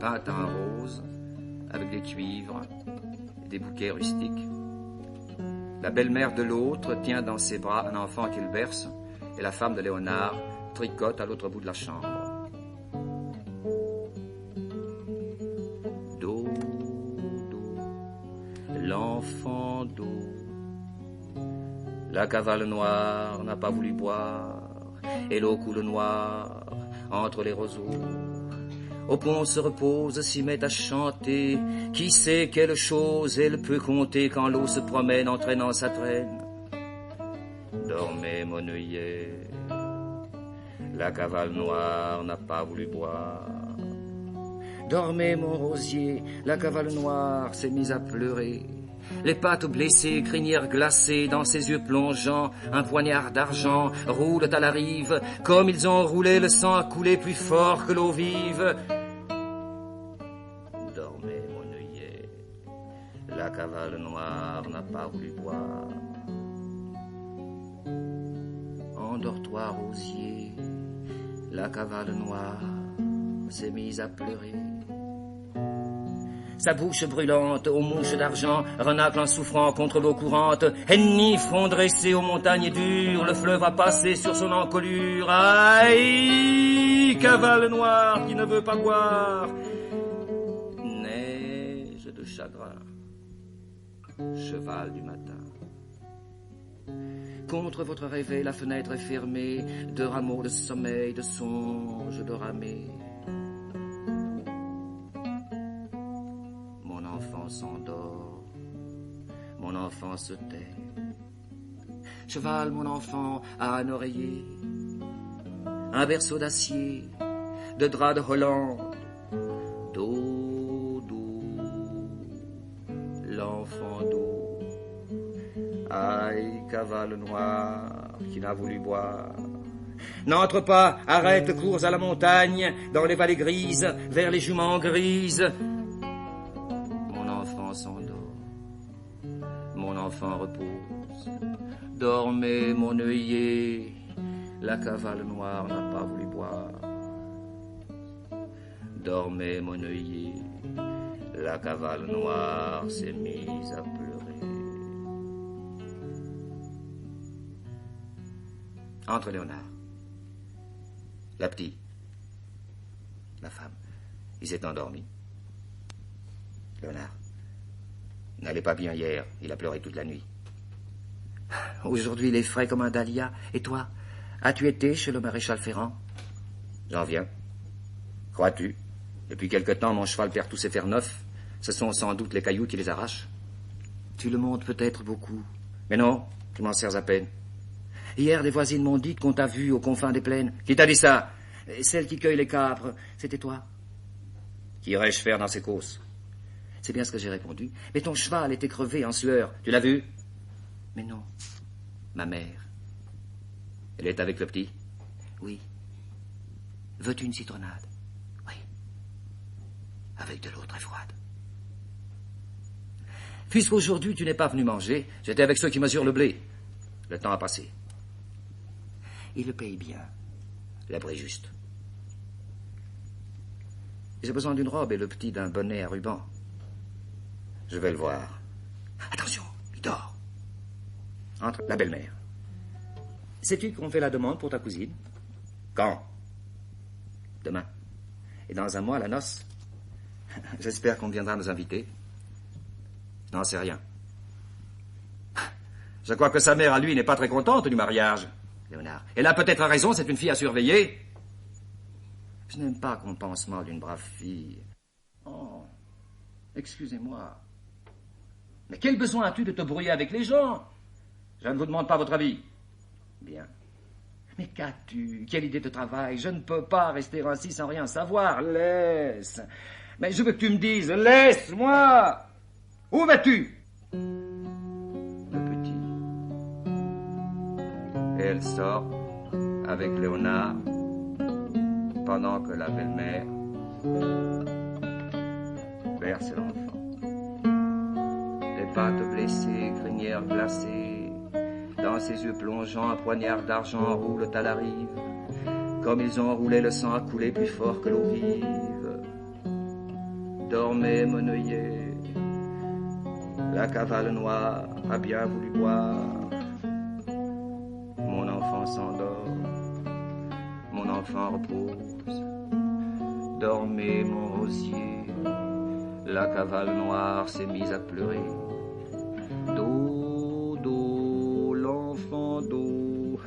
peinte en rose, avec des cuivres et des bouquets rustiques. La belle-mère de l'autre tient dans ses bras un enfant qu'il berce, et la femme de Léonard tricote à l'autre bout de la chambre. Do, l'enfant d'eau. La cavale noire n'a pas voulu boire, et l'eau coule noire entre les roseaux. Au pont se repose, s'y met à chanter. Qui sait quelle chose elle peut compter quand l'eau se promène entraînant sa traîne. Dormez, mon œillet, la cavale noire n'a pas voulu boire. Dormez, mon rosier, la cavale noire s'est mise à pleurer. Les pattes blessées, crinières glacées, dans ses yeux plongeants, un poignard d'argent roule à la rive. Comme ils ont roulé, le sang a coulé plus fort que l'eau vive. Dormez, mon œillet, la cavale noire n'a pas voulu boire. Endors-toi, rosier, la cavale noire s'est mise à pleurer. Sa bouche brûlante, aux mouches d'argent, renacle en souffrant contre l'eau courante. Ennemis front dressé aux montagnes dures, le fleuve a passé sur son encolure. Aïe, cavale noire qui ne veut pas boire. Neige de chagrin, cheval du matin. Contre votre réveil, la fenêtre est fermée, de rameaux de sommeil, de songes de ramée. Mon enfant s'endort, mon enfant se tait. Cheval, mon enfant, a un oreiller, un berceau d'acier, de drap de Hollande. Dodo, l'enfant d'eau. Aïe, cavale noire qui n'a voulu boire. N'entre pas, arrête, cours à la montagne, dans les vallées grises, vers les juments grises. Mon enfant s'endort, mon enfant repose. Dormez, mon œillet, la cavale noire n'a pas voulu boire. Dormez, mon œillet, la cavale noire s'est mise à pleurer. Entre Léonard, la petite, la femme, il s'est endormi. Léonard n'allait pas bien hier, il a pleuré toute la nuit. Aujourd'hui, il est frais comme un dahlia. Et toi, as-tu été chez le maréchal Ferrand? J'en viens. Crois-tu? Depuis quelque temps, mon cheval perd tous ses fers neufs. Ce sont sans doute les cailloux qui les arrachent. Tu le montes peut-être beaucoup. Mais non, tu m'en sers à peine. Hier, des voisines m'ont dit qu'on t'a vu aux confins des plaines. Qui t'a dit ça? Celle qui cueille les capres. C'était toi. Qu'irais-je faire dans ces causses? C'est bien ce que j'ai répondu. Mais ton cheval était crevé en sueur. Tu l'as vu? Mais non. Ma mère. Elle est avec le petit? Oui. Veux-tu une citronnade? Oui. Avec de l'eau très froide. Puisqu'aujourd'hui tu n'es pas venu manger, j'étais avec ceux qui mesurent le blé. Le temps a passé. Il le paye bien. L'abri juste. J'ai besoin d'une robe et le petit d'un bonnet à ruban. Je vais le voir. Attention, il dort. Entre la belle-mère. Sais-tu qu'on fait la demande pour ta cousine? Quand? Demain. Et dans un mois, la noce. J'espère qu'on viendra nous inviter. Je n'en sais rien. Je crois que sa mère, à lui, n'est pas très contente du mariage. Léonard. Elle a peut-être raison, c'est une fille à surveiller. Je n'aime pas qu'on pense mal d'une brave fille. Oh, excusez-moi. Mais quel besoin as-tu de te brouiller avec les gens? Je ne vous demande pas votre avis. Bien. Mais qu'as-tu? Quelle idée de travail? Je ne peux pas rester ainsi sans rien savoir. Laisse. Mais je veux que tu me dises. Laisse-moi. Où vas-tu? Le petit. Et elle sort avec Léonard pendant que la belle-mère berce l'enfant. Les pattes blessées, crinières glacées, dans ses yeux plongeants, un poignard d'argent roule à la rive. Comme ils ont roulé, le sang a coulé plus fort que l'eau vive. Dormez, mon œillet. La cavale noire a bien voulu boire. Mon enfant s'endort, mon enfant repose. Dormez, mon rosier. La cavale noire s'est mise à pleurer. Do, do, l'enfant do.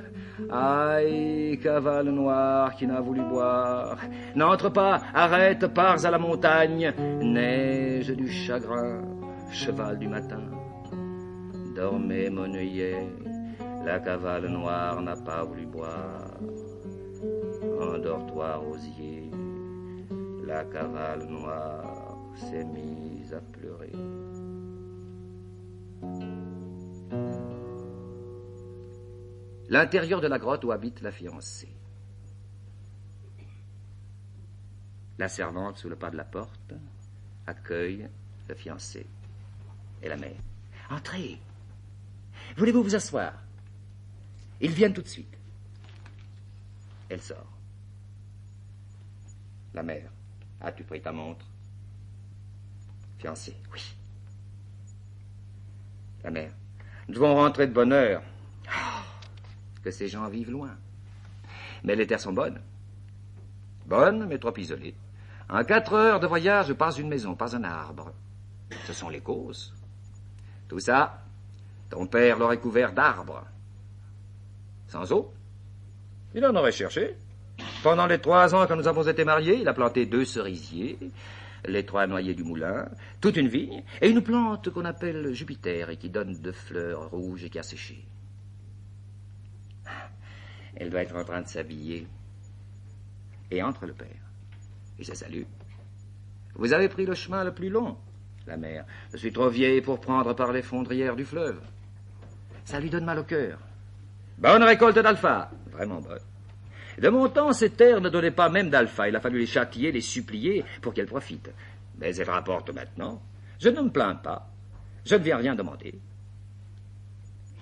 Aïe, cavale noire qui n'a voulu boire. N'entre pas, arrête, pars à la montagne. Neige du chagrin, cheval du matin. Dormez, mon œillet, la cavale noire n'a pas voulu boire. Endors-toi, rosier, la cavale noire s'est mise à pleurer. L'intérieur de la grotte où habite la fiancée. La servante, sous le pas de la porte, accueille le fiancé et la mère. Entrez. Voulez-vous vous asseoir? Ils viennent tout de suite. Elle sort. La mère. As-tu pris ta montre? Fiancé. Oui. La mère. Nous devons rentrer de bonne heure. Que ces gens vivent loin. Mais les terres sont bonnes. Bonnes, mais trop isolées. En 4 heures de voyage, pas une maison, pas un arbre. Ce sont les causes. Tout ça, ton père l'aurait couvert d'arbres. Sans eau? Il en aurait cherché. Pendant les 3 ans que nous avons été mariés, il a planté 2 cerisiers, les 3 noyers du moulin, toute une vigne, et une plante qu'on appelle Jupiter et qui donne de fleurs rouges et qui a séché. Elle doit être en train de s'habiller. Et entre le père. Il se salue. Vous avez pris le chemin le plus long, la mère. Je suis trop vieille pour prendre par les fondrières du fleuve. Ça lui donne mal au cœur. Bonne récolte d'alpha. Vraiment bonne. De mon temps, ces terres ne donnaient pas même d'alpha. Il a fallu les châtier, les supplier pour qu'elles profitent. Mais elles rapportent maintenant. Je ne me plains pas. Je ne viens rien demander.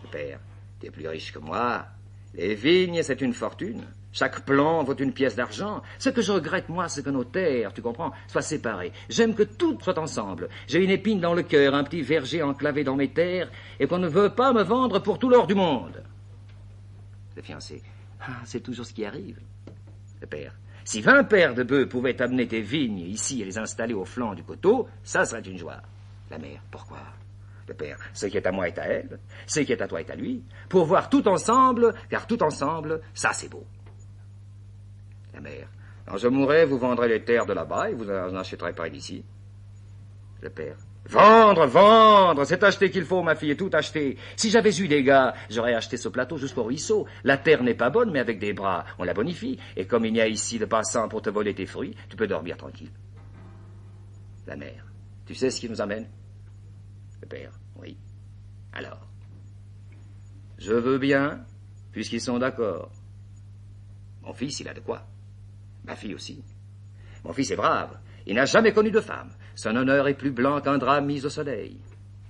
Le père, tu es plus riche que moi. Les vignes, c'est une fortune. Chaque plant vaut une pièce d'argent. Ce que je regrette, moi, c'est que nos terres, tu comprends, soient séparées. J'aime que toutes soient ensemble. J'ai une épine dans le cœur, un petit verger enclavé dans mes terres, et qu'on ne veut pas me vendre pour tout l'or du monde. Le fiancé. C'est toujours ce qui arrive. Le père. Si 20 paires de bœufs pouvaient amener tes vignes ici et les installer au flanc du coteau, ça serait une joie. La mère. Pourquoi? Le père. Ce qui est à moi est à elle. Ce qui est à toi est à lui. Pour voir tout ensemble, car tout ensemble, ça c'est beau. La mère. Quand je mourrai, vous vendrez les terres de là-bas et vous n'en achèterez pas d'ici. Le père. Vendre, vendre, c'est acheter qu'il faut, ma fille, tout acheter. Si j'avais eu des gars, j'aurais acheté ce plateau jusqu'au ruisseau. La terre n'est pas bonne, mais avec des bras, on la bonifie. Et comme il y a ici de passants pour te voler tes fruits, tu peux dormir tranquille. La mère. Tu sais ce qui nous amène? Le père. Oui. Alors. Je veux bien, puisqu'ils sont d'accord. Mon fils, il a de quoi? Ma fille aussi. Mon fils est brave. Il n'a jamais connu de femme. Son honneur est plus blanc qu'un drap mis au soleil.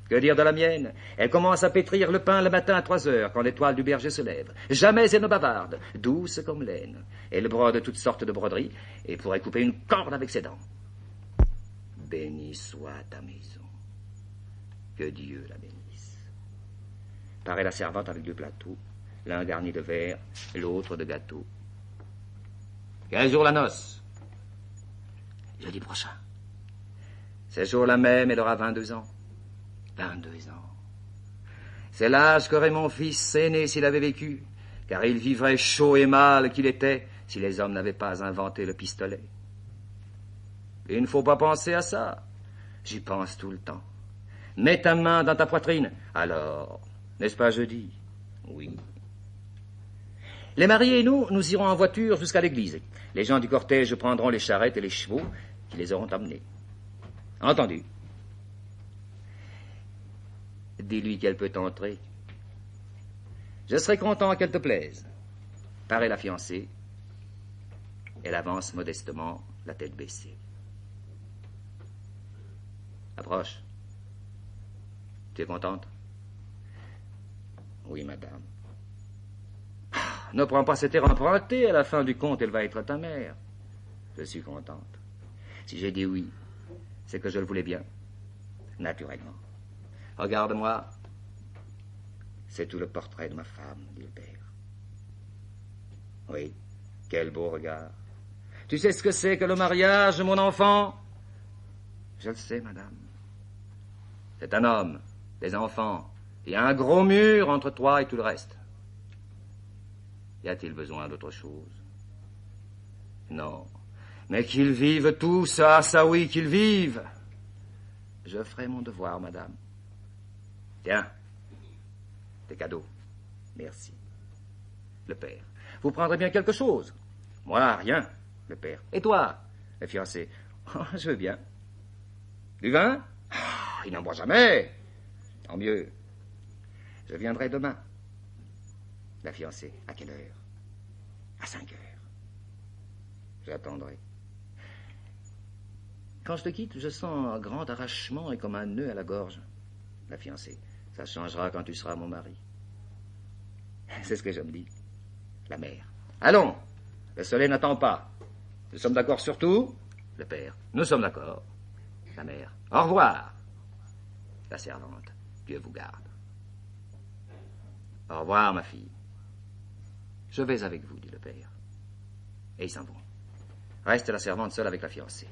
Que dire de la mienne? Elle commence à pétrir le pain le matin à 3 heures, quand l'étoile du berger se lève. Jamais elle ne bavarde, douce comme laine. Elle brode toutes sortes de broderies, et pourrait couper une corde avec ses dents. Béni soit ta maison. Que Dieu la bénisse. Paraît la servante avec 2 plateaux, l'un garni de verre, l'autre de gâteau. Quel jour la noce? Jeudi prochain. Ce jour-là même, elle aura 22 ans. 22 ans. C'est l'âge qu'aurait mon fils aîné s'il avait vécu, car il vivrait chaud et mal qu'il était si les hommes n'avaient pas inventé le pistolet. Il ne faut pas penser à ça. J'y pense tout le temps. Mets ta main dans ta poitrine. Alors, n'est-ce pas jeudi? Oui. Les mariés et nous irons en voiture jusqu'à l'église. Les gens du cortège prendront les charrettes et les chevaux qui les auront amenés. Entendu. Dis-lui qu'elle peut entrer. Je serai content qu'elle te plaise. Paraît la fiancée. Elle avance modestement, la tête baissée. Approche. Tu es contente? Oui, madame. Ne prends pas cet air emprunté, à la fin du compte, elle va être ta mère. Je suis contente. Si j'ai dit oui, C'est que je le voulais bien. Naturellement. Regarde-moi. C'est tout le portrait de ma femme, dit le père. Oui, quel beau regard. Tu sais ce que c'est que le mariage, mon enfant? Je le sais, madame. C'est un homme, des enfants, et un gros mur entre toi et tout le reste. Y a-t-il besoin d'autre chose? Non. Mais qu'ils vivent tous, ça oui, qu'ils vivent. Je ferai mon devoir, madame. Tiens, des cadeaux. Merci. Le père. Vous prendrez bien quelque chose? Moi, rien. Le père. Et toi? Le fiancé. Oh, je veux bien. Du vin? Oh, il n'en boit jamais. Tant mieux. Je viendrai demain. La fiancée. À quelle heure? À 5 heures. J'attendrai. Quand je te quitte, je sens un grand arrachement et comme un nœud à la gorge. La fiancée. Ça changera quand tu seras mon mari. C'est ce que je me dis. La mère. Allons. Le soleil n'attend pas. Nous sommes d'accord sur tout? Le père. Nous sommes d'accord. La mère. Au revoir. La servante. Dieu vous garde. Au revoir, ma fille. Je vais avec vous, dit le père. Et ils s'en vont. Reste la servante seule avec la fiancée.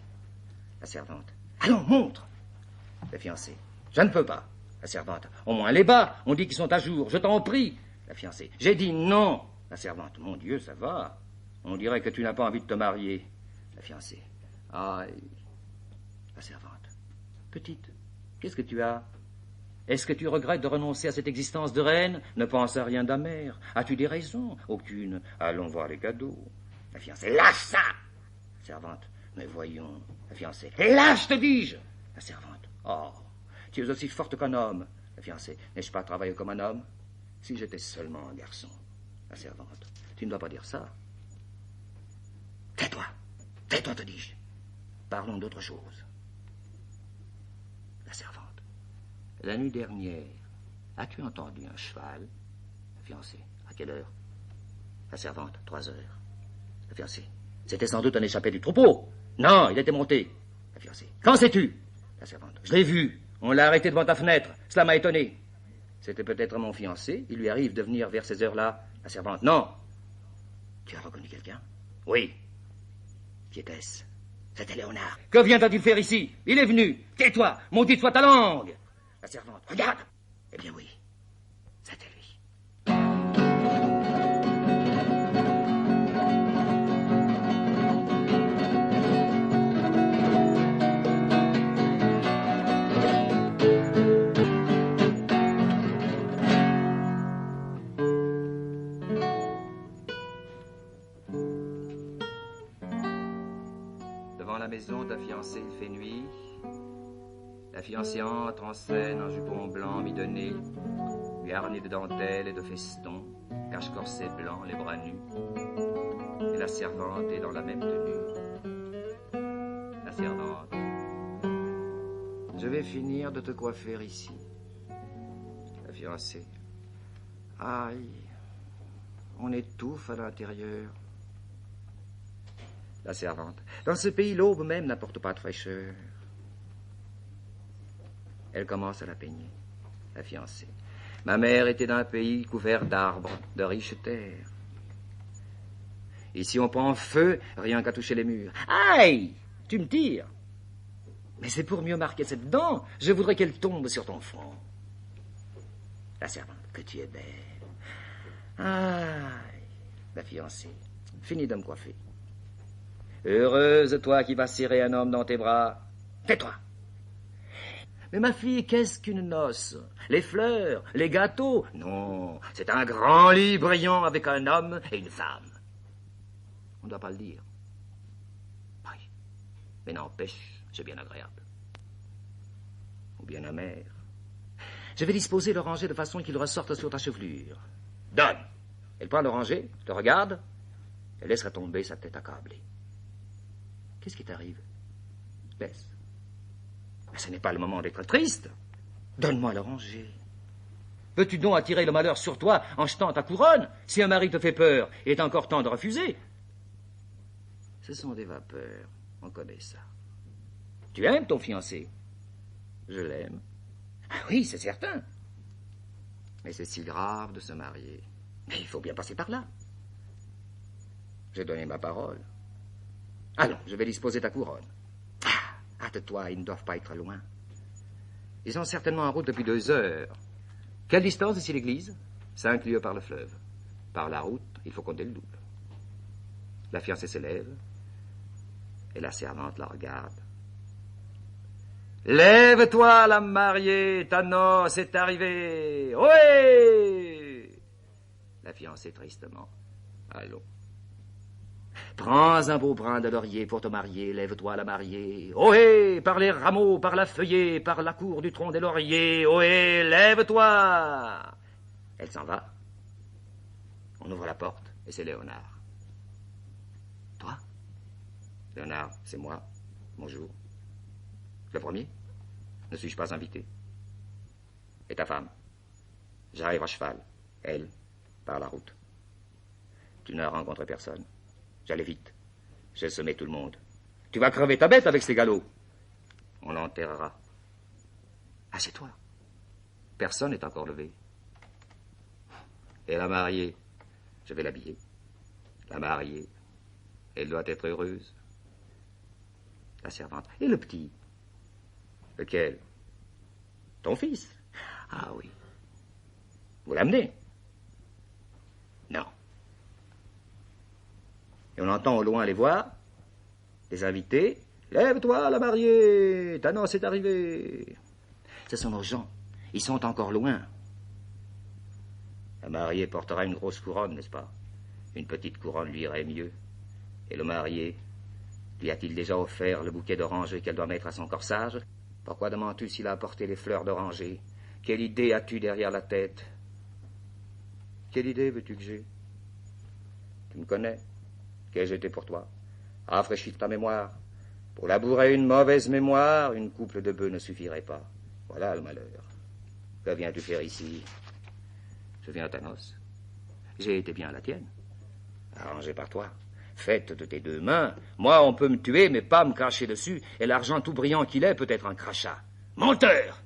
La servante. Allons, montre. La fiancée. Je ne peux pas. La servante. Au moins les bas, on dit qu'ils sont à jour. Je t'en prie. La fiancée. J'ai dit non. La servante. Mon Dieu, ça va. On dirait que tu n'as pas envie de te marier. La fiancée. Aïe. La servante. Petite, qu'est-ce que tu as? Est-ce que tu regrettes de renoncer à cette existence de reine? Ne pense à rien d'amer. As-tu des raisons? Aucune. Allons voir les cadeaux. La fiancée. Lâche ça! La servante. Mais voyons. La fiancée. Lâche, te dis-je! La servante. Oh, tu es aussi forte qu'un homme. La fiancée. N'ai-je pas travaillé comme un homme? Si j'étais seulement un garçon. La servante. Tu ne dois pas dire ça. Tais-toi. Tais-toi, te dis-je. Parlons d'autre chose. La servante. La nuit dernière, as-tu entendu un cheval? La fiancée. À quelle heure? La servante. 3 heures. La fiancée. C'était sans doute un échappé du troupeau. Non, il était monté. La fiancée. Quand sais-tu? La servante. Je l'ai vu. On l'a arrêté devant ta fenêtre. Cela m'a étonné. C'était peut-être mon fiancé. Il lui arrive de venir vers ces heures-là. La servante. Non. Tu as reconnu quelqu'un? Oui. Qui était-ce? C'était Léonard. Que vient-il faire ici? Il est venu. Tais-toi. Maudite soit ta langue. La servante. Regarde. Eh bien oui. C'était lui. Devant la maison d'un fiancé, il fait nuit. La fiancée entre en scène en jupon blanc midonné, garni de dentelles et de festons, cache-corset blanc, les bras nus. Et la servante est dans la même tenue. La servante. Je vais finir de te coiffer ici. La fiancée. Aïe, on étouffe à l'intérieur. La servante. Dans ce pays, l'aube même n'apporte pas de fraîcheur. Elle commence à la peigner. La fiancée. Ma mère était d'un pays couvert d'arbres, de riches terres. Ici, on prend feu, rien qu'à toucher les murs. Aïe! Tu me tires. Mais c'est pour mieux marquer cette dent. Je voudrais qu'elle tombe sur ton front. La servante. Que tu es belle. Aïe! La fiancée. Fini de me coiffer. Heureuse, toi qui vas serrer un homme dans tes bras. Tais-toi. Mais ma fille, qu'est-ce qu'une noce? Les fleurs, les gâteaux? Non, c'est un grand lit brillant avec un homme et une femme. On ne doit pas le dire. Oui, mais n'empêche, c'est bien agréable. Ou bien amer. Je vais disposer l'oranger de façon qu'il ressorte sur ta chevelure. Donne. Elle prend l'oranger, te regarde, et laissera tomber sa tête accablée. Qu'est-ce qui t'arrive? Laisse. Mais ce n'est pas le moment d'être triste. Donne-moi l'oranger. Veux-tu donc attirer le malheur sur toi en jetant ta couronne? Si un mari te fait peur, il est encore temps de refuser. Ce sont des vapeurs, on connaît ça. Tu aimes ton fiancé? Je l'aime. Ah oui, c'est certain. Mais c'est si grave de se marier. Mais il faut bien passer par là. J'ai donné ma parole. Allons, je vais disposer ta couronne. Ah, hâte-toi, ils ne doivent pas être loin. Ils sont certainement en route depuis 2 heures. Quelle distance d'ici l'église? 5 lieues par le fleuve. Par la route, il faut compter le double. La fiancée s'élève, et la servante la regarde. Lève-toi, la mariée, ta noce est arrivée. Ohé! La fiancée tristement. Allons. Prends un beau brin de laurier pour te marier, lève-toi, la mariée. Ohé! Par les rameaux, par la feuillée, par la cour du tronc des lauriers. Ohé! Lève-toi! Elle s'en va. On ouvre la porte, et c'est Léonard. Toi? Léonard, c'est moi. Bonjour. Le premier? Ne suis-je pas invité? Et ta femme? J'arrive à cheval. Elle, par la route. Tu n'as rencontré personne. J'allais vite. J'ai semé tout le monde. Tu vas crever ta bête avec ces galops. On l'enterrera. Ah, c'est toi. Personne n'est encore levé. Et la mariée? Je vais l'habiller. La mariée? Elle doit être heureuse. La servante. Et le petit? Lequel? Ton fils? Ah oui. Vous l'amenez? Non. Et on entend au loin les voix, les invités. Lève-toi, la mariée, ta noce est arrivée. Ce sont nos gens. Ils sont encore loin. La mariée portera une grosse couronne, n'est-ce pas? Une petite couronne lui irait mieux. Et le marié, lui a-t-il déjà offert le bouquet d'oranger qu'elle doit mettre à son corsage? Pourquoi demandes-tu s'il a apporté les fleurs d'oranger? Quelle idée as-tu derrière la tête? Quelle idée veux-tu que j'ai? Tu me connais. Qu'ai-je été pour toi? Rafraîchis ta mémoire. Pour labourer une mauvaise mémoire, une couple de bœufs ne suffirait pas. Voilà le malheur. Que viens-tu faire ici? Je viens à ta noce. J'ai été bien à la tienne. Arrangé par toi. Faite de tes 2 mains. Moi, on peut me tuer, mais pas me cracher dessus, et l'argent tout brillant qu'il est peut être un crachat. Menteur!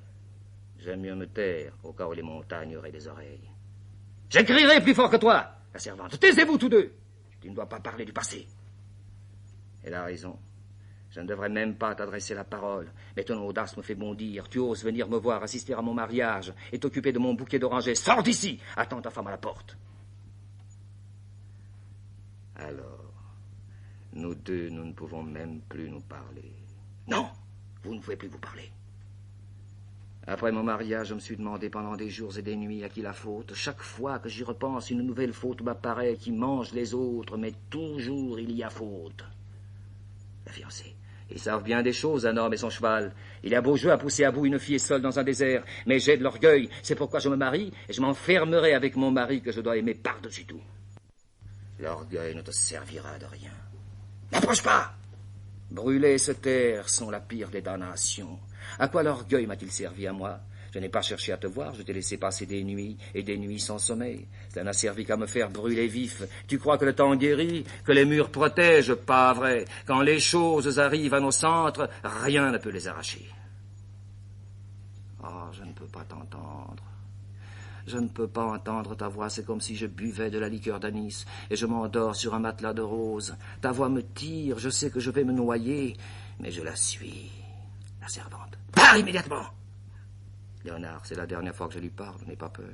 J'aime mieux me taire, au cas où les montagnes auraient des oreilles. J'écrirai plus fort que toi, la servante. Taisez-vous tous deux. Tu ne dois pas parler du passé. Elle a raison. Je ne devrais même pas t'adresser la parole, mais ton audace me fait bondir. Tu oses venir me voir assister à mon mariage et t'occuper de mon bouquet d'orangers. Sors d'ici! Attends ta femme à la porte. Alors, nous deux, nous ne pouvons même plus nous parler. Non, vous ne pouvez plus vous parler. Après mon mariage, je me suis demandé pendant des jours et des nuits à qui la faute. Chaque fois que j'y repense, une nouvelle faute m'apparaît qui mange les autres, mais toujours il y a faute. La fiancée. Ils savent bien des choses, un homme et son cheval. Il a beau jeu à pousser à bout une fille seule dans un désert, mais j'ai de l'orgueil. C'est pourquoi je me marie, et je m'enfermerai avec mon mari que je dois aimer par-dessus tout. L'orgueil ne te servira de rien. N'approche pas! Brûler et se taire sont la pire des damnations. À quoi l'orgueil m'a-t-il servi à moi? Je n'ai pas cherché à te voir, je t'ai laissé passer des nuits et des nuits sans sommeil. Cela n'a servi qu'à me faire brûler vif. Tu crois que le temps guérit, que les murs protègent? Pas vrai. Quand les choses arrivent à nos centres, rien ne peut les arracher. Oh, je ne peux pas t'entendre. Je ne peux pas entendre ta voix, c'est comme si je buvais de la liqueur d'anis et je m'endors sur un matelas de roses. Ta voix me tire, je sais que je vais me noyer, mais je la suis. La servante. Pars immédiatement! Léonard, c'est la dernière fois que je lui parle, n'aie pas peur.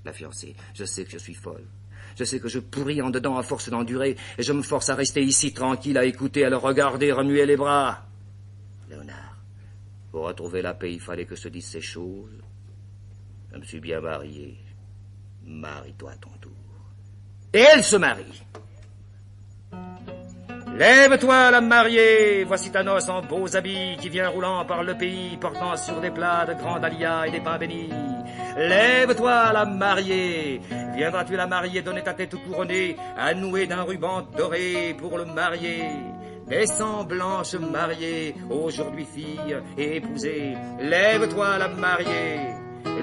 La fiancée, je sais que je suis folle. Je sais que je pourris en dedans à force d'endurer, et je me force à rester ici tranquille, à écouter, à le regarder remuer les bras. Léonard, pour retrouver la paix, il fallait que je te dise ces choses. Je me suis bien marié. Marie-toi à ton tour. Et elle se marie. Lève-toi, la mariée, voici ta noce en beaux habits qui vient roulant par le pays, portant sur des plats de grands dahlias et des pains bénis. Lève-toi, la mariée, viendras-tu la mariée donner ta tête couronnée, à nouer d'un ruban doré pour le marié. Descends, blanche mariée, aujourd'hui fille et épousée. Lève-toi, la mariée,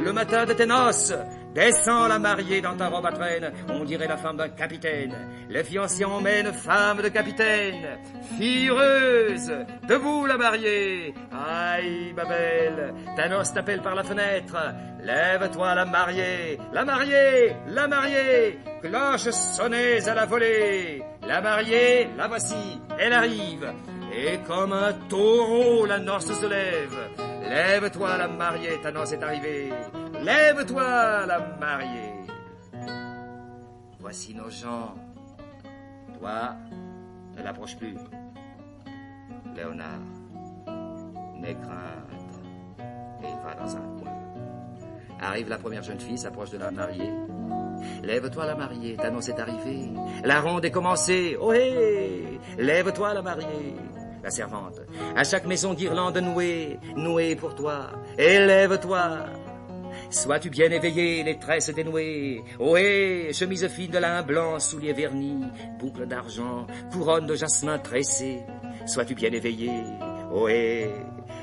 le matin de tes noces, Descends la mariée dans ta robe à traîne, on dirait la femme d'un capitaine. Le fiancé emmène femme de capitaine. Fille heureuse, debout la mariée. Aïe, ma belle, ta noce t'appelle par la fenêtre. Lève-toi la mariée, la mariée, la mariée. Cloche sonnez à la volée. La mariée, la voici, elle arrive. Et comme un taureau, la noce se lève. Lève-toi la mariée, ta noce est arrivée. Lève-toi la mariée. Voici nos gens. Toi, ne l'approche plus. Léonard, n'aie crainte. Et va dans un coin. Arrive la première jeune fille, s'approche de la mariée. Lève-toi la mariée, ta noce est arrivée. La ronde est commencée. Ohé! Lève-toi la mariée. La servante. À chaque maison guirlande nouée, nouée pour toi. Élève-toi. Sois-tu bien éveillé, les tresses dénouées. Ohé, chemise fine de lin blanc, souliers vernis, boucles d'argent, couronne de jasmin tressée. Sois-tu bien éveillé. Ohé,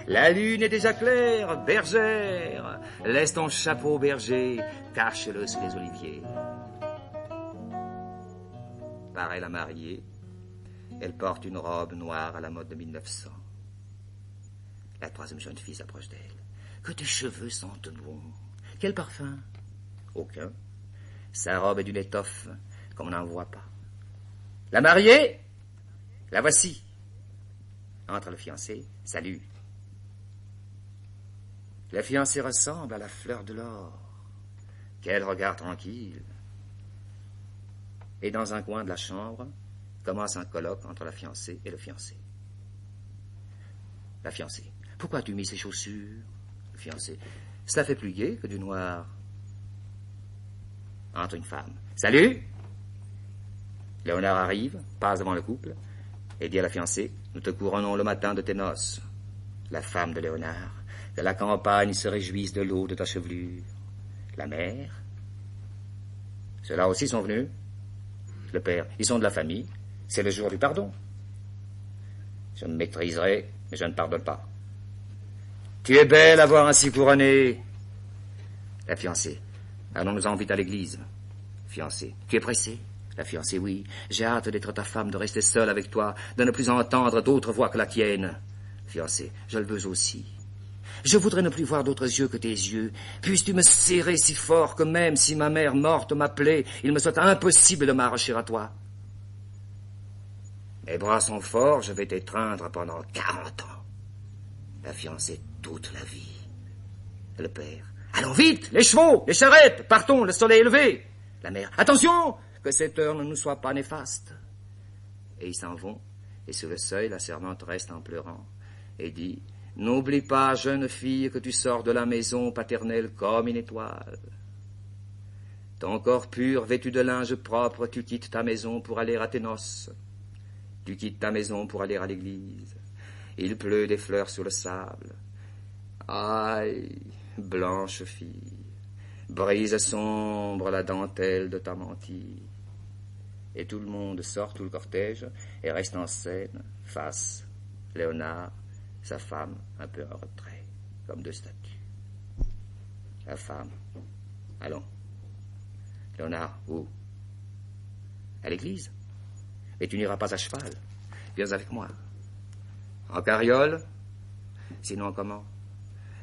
la lune est déjà claire, bergère. Laisse ton chapeau berger, cache-le sous les oliviers. Paraît la mariée. Elle porte une robe noire à la mode de 1900. La troisième jeune fille s'approche d'elle. Que tes cheveux sentent bon. Quel parfum? Aucun. Sa robe est d'une étoffe qu'on n'en voit pas. La mariée? La voici. Entre le fiancé. Salut. Le fiancé ressemble à la fleur de l'or. Quel regard tranquille. Et dans un coin de la chambre, commence un colloque entre la fiancée et le fiancé. La fiancée. Pourquoi as-tu mis ces chaussures? Le fiancé. Cela fait plus gai que du noir. Entre une femme. Salut! Léonard arrive, passe devant le couple, et dit à la fiancée, nous te couronnons le matin de tes noces. La femme de Léonard, que la campagne se réjouisse de l'eau de ta chevelure. La mère. Ceux-là aussi sont venus. Le père. Ils sont de la famille. C'est le jour du pardon. Je me maîtriserai, mais je ne pardonne pas. Tu es belle à voir ainsi couronnée. La fiancée. Allons-nous-en vite à l'église. Fiancé. Tu es pressé? La fiancée. Oui. J'ai hâte d'être ta femme, de rester seule avec toi, de ne plus entendre d'autres voix que la tienne. Fiancé. Je le veux aussi. Je voudrais ne plus voir d'autres yeux que tes yeux. Puisses-tu me serrer si fort que même si ma mère morte m'appelait, il me soit impossible de m'arracher à toi. Mes bras sont forts, je vais t'étreindre pendant 40 ans. La fiancée toute la vie. Le père. Allons vite, les chevaux, les charrettes, partons, le soleil est levé. La mère. Attention, que cette heure ne nous soit pas néfaste. Et ils s'en vont, et sur le seuil, la servante reste en pleurant, et dit, n'oublie pas, jeune fille, que tu sors de la maison paternelle comme une étoile. Ton corps pur, vêtu de linge propre, tu quittes ta maison pour aller à tes noces. Tu quittes ta maison pour aller à l'église. Il pleut des fleurs sur le sable. Aïe, blanche fille, brise sombre la dentelle de ta mantille. Et tout le monde sort, tout le cortège, et reste en scène, face, Léonard, sa femme, un peu en retrait, comme deux statues. La femme. Allons. Léonard, où? À l'église. Et tu n'iras pas à cheval. Viens avec moi. En carriole? Sinon comment?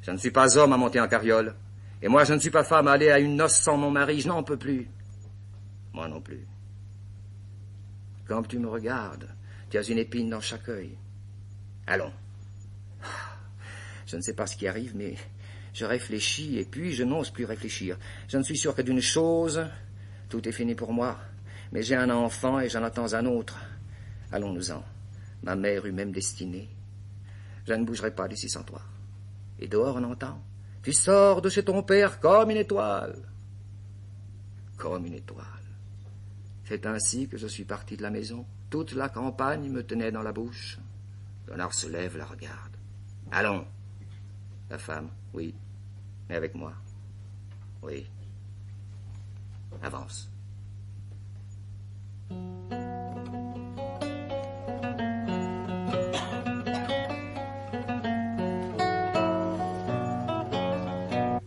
Je ne suis pas homme à monter en carriole. Et moi, je ne suis pas femme à aller à une noce sans mon mari. Je n'en peux plus. Moi non plus. Quand tu me regardes, tu as une épine dans chaque œil. Allons. Je ne sais pas ce qui arrive, mais je réfléchis et puis je n'ose plus réfléchir. Je ne suis sûr que d'une chose, tout est fini pour moi. Mais j'ai un enfant et j'en attends un autre. Allons-nous-en. Ma mère eut même destinée. Je ne bougerai pas d'ici sans toi. Et dehors, on entend. Tu sors de chez ton père comme une étoile. Comme une étoile. C'est ainsi que je suis parti de la maison. Toute la campagne me tenait dans la bouche. Léonard se lève, la regarde. Allons. La femme, oui. Mais avec moi. Oui. Avance.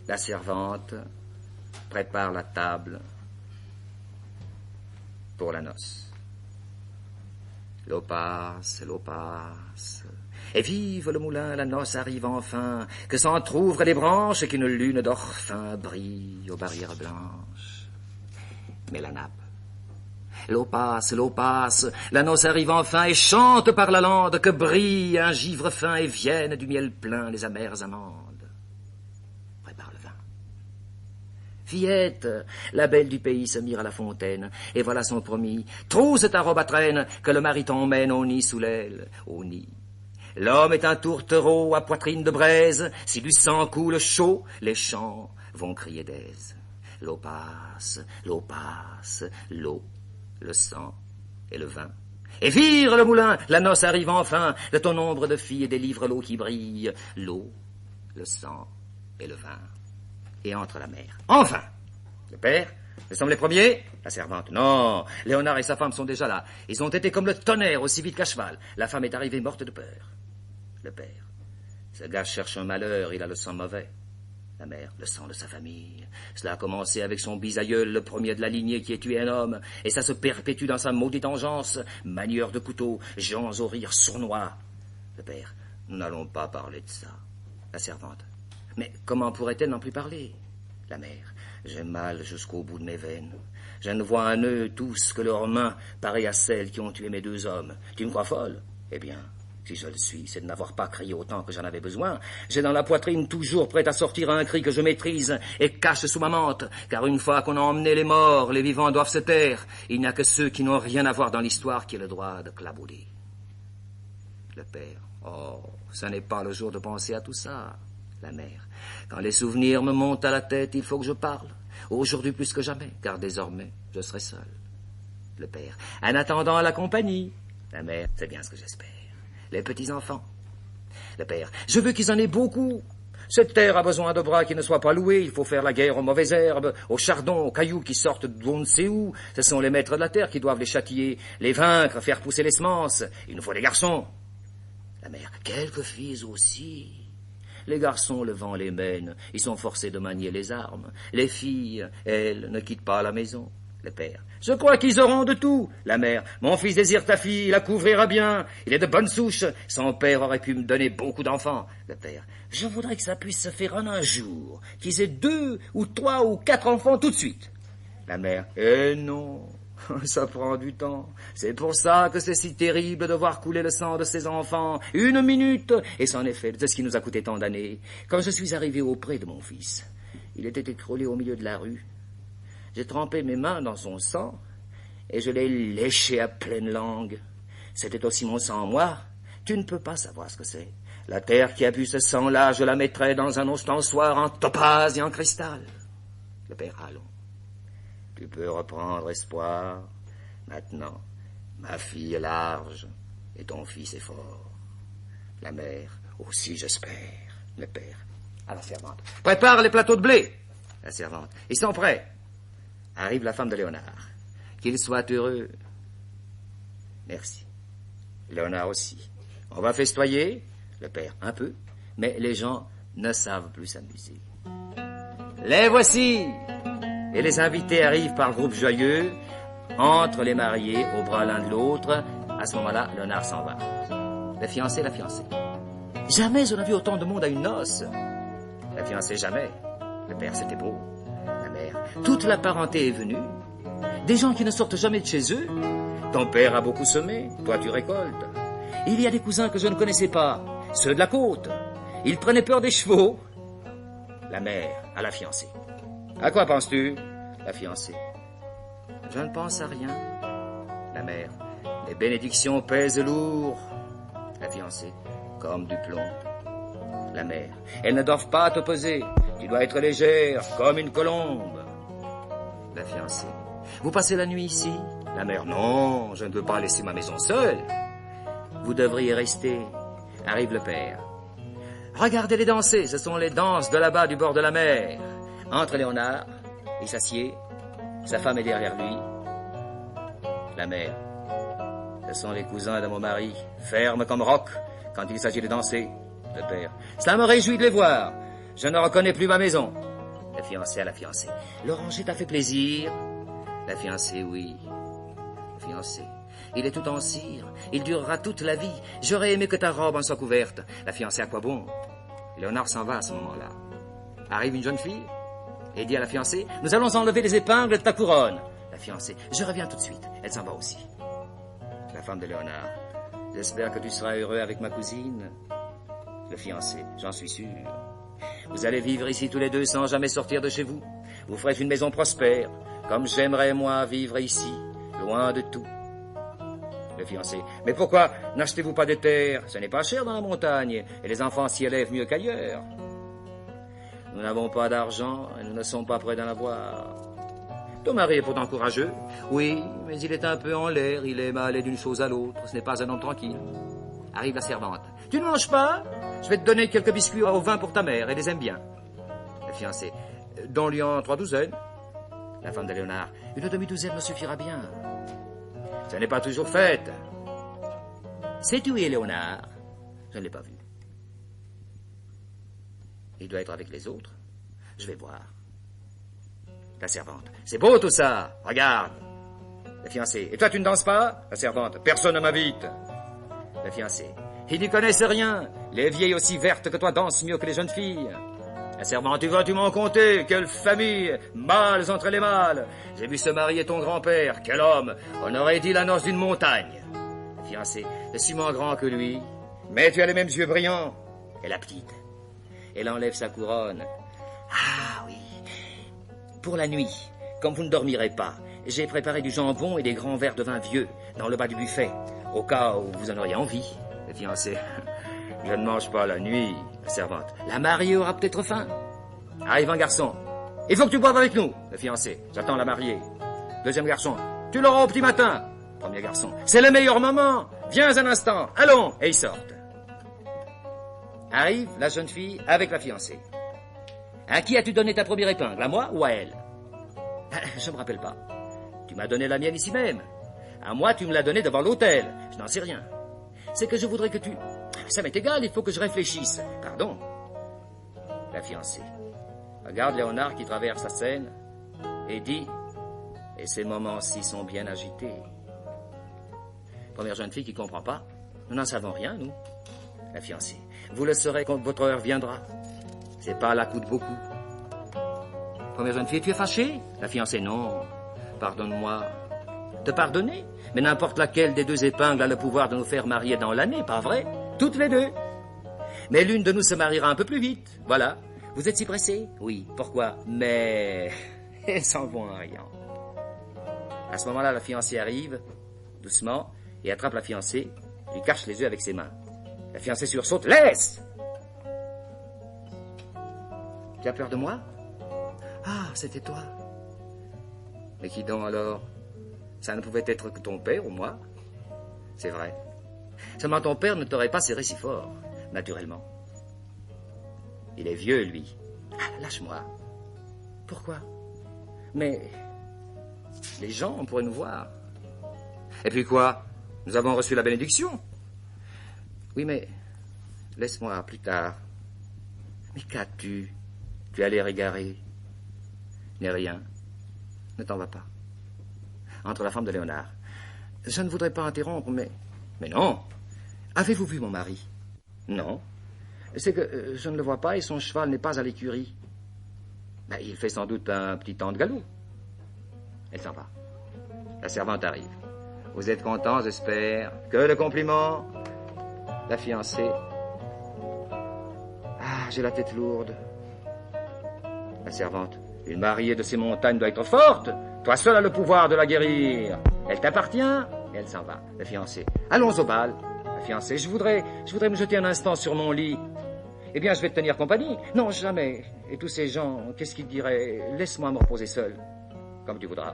La servante prépare la table pour la noce. L'eau passe, et vive le moulin, la noce arrive enfin, que s'entr'ouvrent les branches et qu'une lune d'or fin brille aux barrières blanches. Mais la nappe, l'eau passe, la noce arrive enfin et chante par la lande que brille un givre fin et viennent du miel plein les amères amandes. Prépare le vin. Fillette, la belle du pays se mire à la fontaine, et voilà son promis. Trousse ta robe à traîne, que le mari t'emmène au nid sous l'aile, au nid. L'homme est un tourtereau à poitrine de braise, si du sang coule chaud, les champs vont crier d'aise. L'eau passe, l'eau, le sang et le vin. Et vire le moulin, la noce arrive enfin, de ton ombre de fille délivre l'eau qui brille, l'eau, le sang et le vin. Et entre la mer. Enfin! Le père, nous sommes les premiers? La servante, non, Léonard et sa femme sont déjà là. Ils ont été comme le tonnerre, aussi vite qu'à cheval. La femme est arrivée morte de peur. Le père, ce gars cherche un malheur, il a le sang mauvais. La mère, le sang de sa famille. Cela a commencé avec son bisaïeul, le premier de la lignée qui ait tué un homme, et ça se perpétue dans sa maudite engeance. Manieur de couteau, gens au rire sournois. Le père, nous n'allons pas parler de ça. La servante, mais comment pourrait-elle n'en plus parler? La mère, j'ai mal jusqu'au bout de mes veines. Je ne vois en eux tous que leurs mains pareilles à celles qui ont tué mes 2 hommes. Tu me crois folle? Eh bien, si je le suis, c'est de n'avoir pas crié autant que j'en avais besoin. J'ai dans la poitrine toujours prête à sortir un cri que je maîtrise et cache sous ma mante, car une fois qu'on a emmené les morts, les vivants doivent se taire. Il n'y a que ceux qui n'ont rien à voir dans l'histoire qui aient le droit de clabauder. Le père, oh, ce n'est pas le jour de penser à tout ça. La mère, quand les souvenirs me montent à la tête, il faut que je parle. Aujourd'hui plus que jamais, car désormais, je serai seul. Le père, en attendant la compagnie. La mère, c'est bien ce que j'espère. Les petits-enfants. Le père, je veux qu'ils en aient beaucoup. Cette terre a besoin de bras qui ne soient pas loués. Il faut faire la guerre aux mauvaises herbes, aux chardons, aux cailloux qui sortent d'on ne sait où. Ce sont les maîtres de la terre qui doivent les châtier, les vaincre, faire pousser les semences. Il nous faut des garçons. La mère, quelques filles aussi. Les garçons, le vent les mène, ils sont forcés de manier les armes. Les filles, elles, ne quittent pas la maison. Le père, je crois qu'ils auront de tout. La mère, mon fils désire ta fille, il la couvrira bien. Il est de bonne souche, son père aurait pu me donner beaucoup d'enfants. Le père, je voudrais que ça puisse se faire en un jour, qu'ils aient 2 ou 3 ou 4 enfants tout de suite. La mère, non, ça prend du temps. C'est pour ça que c'est si terrible de voir couler le sang de ses enfants. 1 minute, et c'en est fait, c'est ce qui nous a coûté tant d'années. Quand je suis arrivé auprès de mon fils, il était écroulé au milieu de la rue. J'ai trempé mes mains dans son sang, et je l'ai léché à pleine langue. C'était aussi mon sang, moi. Tu ne peux pas savoir ce que c'est. La terre qui a bu ce sang-là, je la mettrai dans un ostensoir en topaze et en cristal. Le père, allons. Tu peux reprendre espoir. Maintenant, ma fille est large et ton fils est fort. La mère aussi, j'espère. Le père, à la servante. Prépare les plateaux de blé. La servante. Ils sont prêts. Arrive la femme de Léonard. Qu'il soit heureux. Merci. Léonard aussi. On va festoyer. Le père, un peu. Mais les gens ne savent plus s'amuser. Les voici. Et les invités arrivent par groupes joyeux, entre les mariés, au bras l'un de l'autre. À ce moment-là, Léonard s'en va. Le fiancé, la fiancée. Jamais on n'a vu autant de monde à une noce. La fiancée, jamais. Le père, c'était beau. La mère, toute la parenté est venue. Des gens qui ne sortent jamais de chez eux. Ton père a beaucoup semé, toi tu récoltes. Il y a des cousins que je ne connaissais pas, ceux de la côte. Ils prenaient peur des chevaux. La mère, à la fiancée. À quoi penses-tu? La fiancée. Je ne pense à rien. La mère. Les bénédictions pèsent lourd. La fiancée. Comme du plomb. La mère. Elles ne doivent pas te peser. Tu dois être légère, comme une colombe. La fiancée. Vous passez la nuit ici? La mère. Non, je ne peux pas laisser ma maison seule. Vous devriez rester. Arrive le père. Regardez-les danser. Ce sont les danses de là-bas du bord de la mer. Entre Léonard, il s'assied, sa femme est derrière lui. La mère, ce sont les cousins de mon mari, fermes comme roc quand il s'agit de danser. Le père, ça me réjouit de les voir, je ne reconnais plus ma maison. La fiancée à la fiancée. L'oranger t'a fait plaisir? La fiancée, oui. La fiancée. Il est tout en cire. Il durera toute la vie. J'aurais aimé que ta robe en soit couverte. La fiancée, à quoi bon? Léonard s'en va à ce moment-là. Arrive une jeune fille et dit à la fiancée, nous allons enlever les épingles de ta couronne. La fiancée, je reviens tout de suite. Elle s'en va aussi. La femme de Léonard, j'espère que tu seras heureux avec ma cousine. Le fiancé, j'en suis sûr. Vous allez vivre ici tous les deux sans jamais sortir de chez vous. Vous ferez une maison prospère, comme j'aimerais moi vivre ici, loin de tout. Le fiancé, mais pourquoi n'achetez-vous pas des terres? Ce n'est pas cher dans la montagne, et les enfants s'y élèvent mieux qu'ailleurs. Nous n'avons pas d'argent, et nous ne sommes pas prêts d'en avoir. Ton mari est pourtant courageux. Oui, mais il est un peu en l'air, il aime aller d'une chose à l'autre, ce n'est pas un homme tranquille. Arrive la servante. Tu ne manges pas? Je vais te donner quelques biscuits au vin pour ta mère, elle les aime bien. Le fiancé, donne-lui en 3 douzaines. La femme de Léonard, une demi-douzaine me suffira bien. Ce n'est pas toujours fait. Sais-tu où est Léonard? Je ne l'ai pas vu. Il doit être avec les autres. Je vais voir. La servante, c'est beau tout ça, regarde. La fiancée, et toi tu ne danses pas? La servante, personne ne m'invite. La fiancée, ils n'y connaissent rien. Les vieilles aussi vertes que toi dansent mieux que les jeunes filles. La servante, tu m'en compter, quelle famille, mâles entre les mâles. J'ai vu se marier ton grand-père, quel homme, on aurait dit la noce d'une montagne. La fiancée, je suis moins grand que lui, mais tu as les mêmes yeux brillants. Et la petite, elle enlève sa couronne. Ah oui, pour la nuit, comme vous ne dormirez pas, j'ai préparé du jambon et des grands verres de vin vieux dans le bas du buffet, au cas où vous en auriez envie. La fiancée, je ne mange pas la nuit. La servante, la mariée aura peut-être faim. Arrive un garçon. Il faut que tu boives avec nous. Le fiancé, j'attends la mariée. Deuxième garçon, tu l'auras au petit matin. Premier garçon, c'est le meilleur moment. Viens un instant, allons. Et ils sortent. Arrive la jeune fille avec la fiancée. À qui as-tu donné ta première épingle? À moi ou à elle? Je ne me rappelle pas. Tu m'as donné la mienne ici même. À moi, tu me l'as donnée devant l'hôtel. Je n'en sais rien. C'est que je voudrais que tu... Ça m'est égal, il faut que je réfléchisse. Pardon. La fiancée regarde Léonard qui traverse la scène et dit, et ces moments-ci sont bien agités. Première jeune fille qui ne comprend pas. Nous n'en savons rien, nous. La fiancée, vous le saurez quand votre heure viendra. C'est pas à la coûte beaucoup. Première jeune fille, tu es fâchée? La fiancée, non. Pardonne-moi. Te pardonner? Mais n'importe laquelle des deux épingles a le pouvoir de nous faire marier dans l'année, pas vrai? Toutes les deux. Mais l'une de nous se mariera un peu plus vite. Voilà. Vous êtes si pressé? Oui. Pourquoi? Mais... elles s'en vont en riant. À ce moment-là, la fiancée arrive, doucement, et attrape la fiancée, lui cache les yeux avec ses mains. La fiancée sursaute. Laisse! Tu as peur de moi? Ah, c'était toi. Mais qui donc alors? Ça ne pouvait être que ton père ou moi. C'est vrai. Seulement ton père ne t'aurait pas serré si fort, naturellement. Il est vieux, lui. Ah, lâche-moi. Pourquoi? Mais les gens, on pourrait nous voir. Et puis quoi? Nous avons reçu la bénédiction. Oui, mais laisse-moi plus tard. Mais qu'as-tu? Tu as l'air égaré. N'est rien. Ne t'en va pas. Entre la femme de Léonard. Je ne voudrais pas interrompre, mais... Mais non. Avez-vous vu mon mari? Non. C'est que je ne le vois pas et son cheval n'est pas à l'écurie. Ben, il fait sans doute un petit temps de galop. Elle s'en va. La servante arrive. Vous êtes content, j'espère. Que le compliment? La fiancée. Ah, j'ai la tête lourde. La servante. Une mariée de ces montagnes doit être forte. Toi seul as le pouvoir de la guérir. Elle t'appartient et elle s'en va. La fiancée. Allons au bal. La fiancée. Je voudrais me jeter un instant sur mon lit. Eh bien, je vais te tenir compagnie. Non, jamais. Et tous ces gens, qu'est-ce qu'ils diraient? Laisse-moi me reposer seul. Comme tu voudras.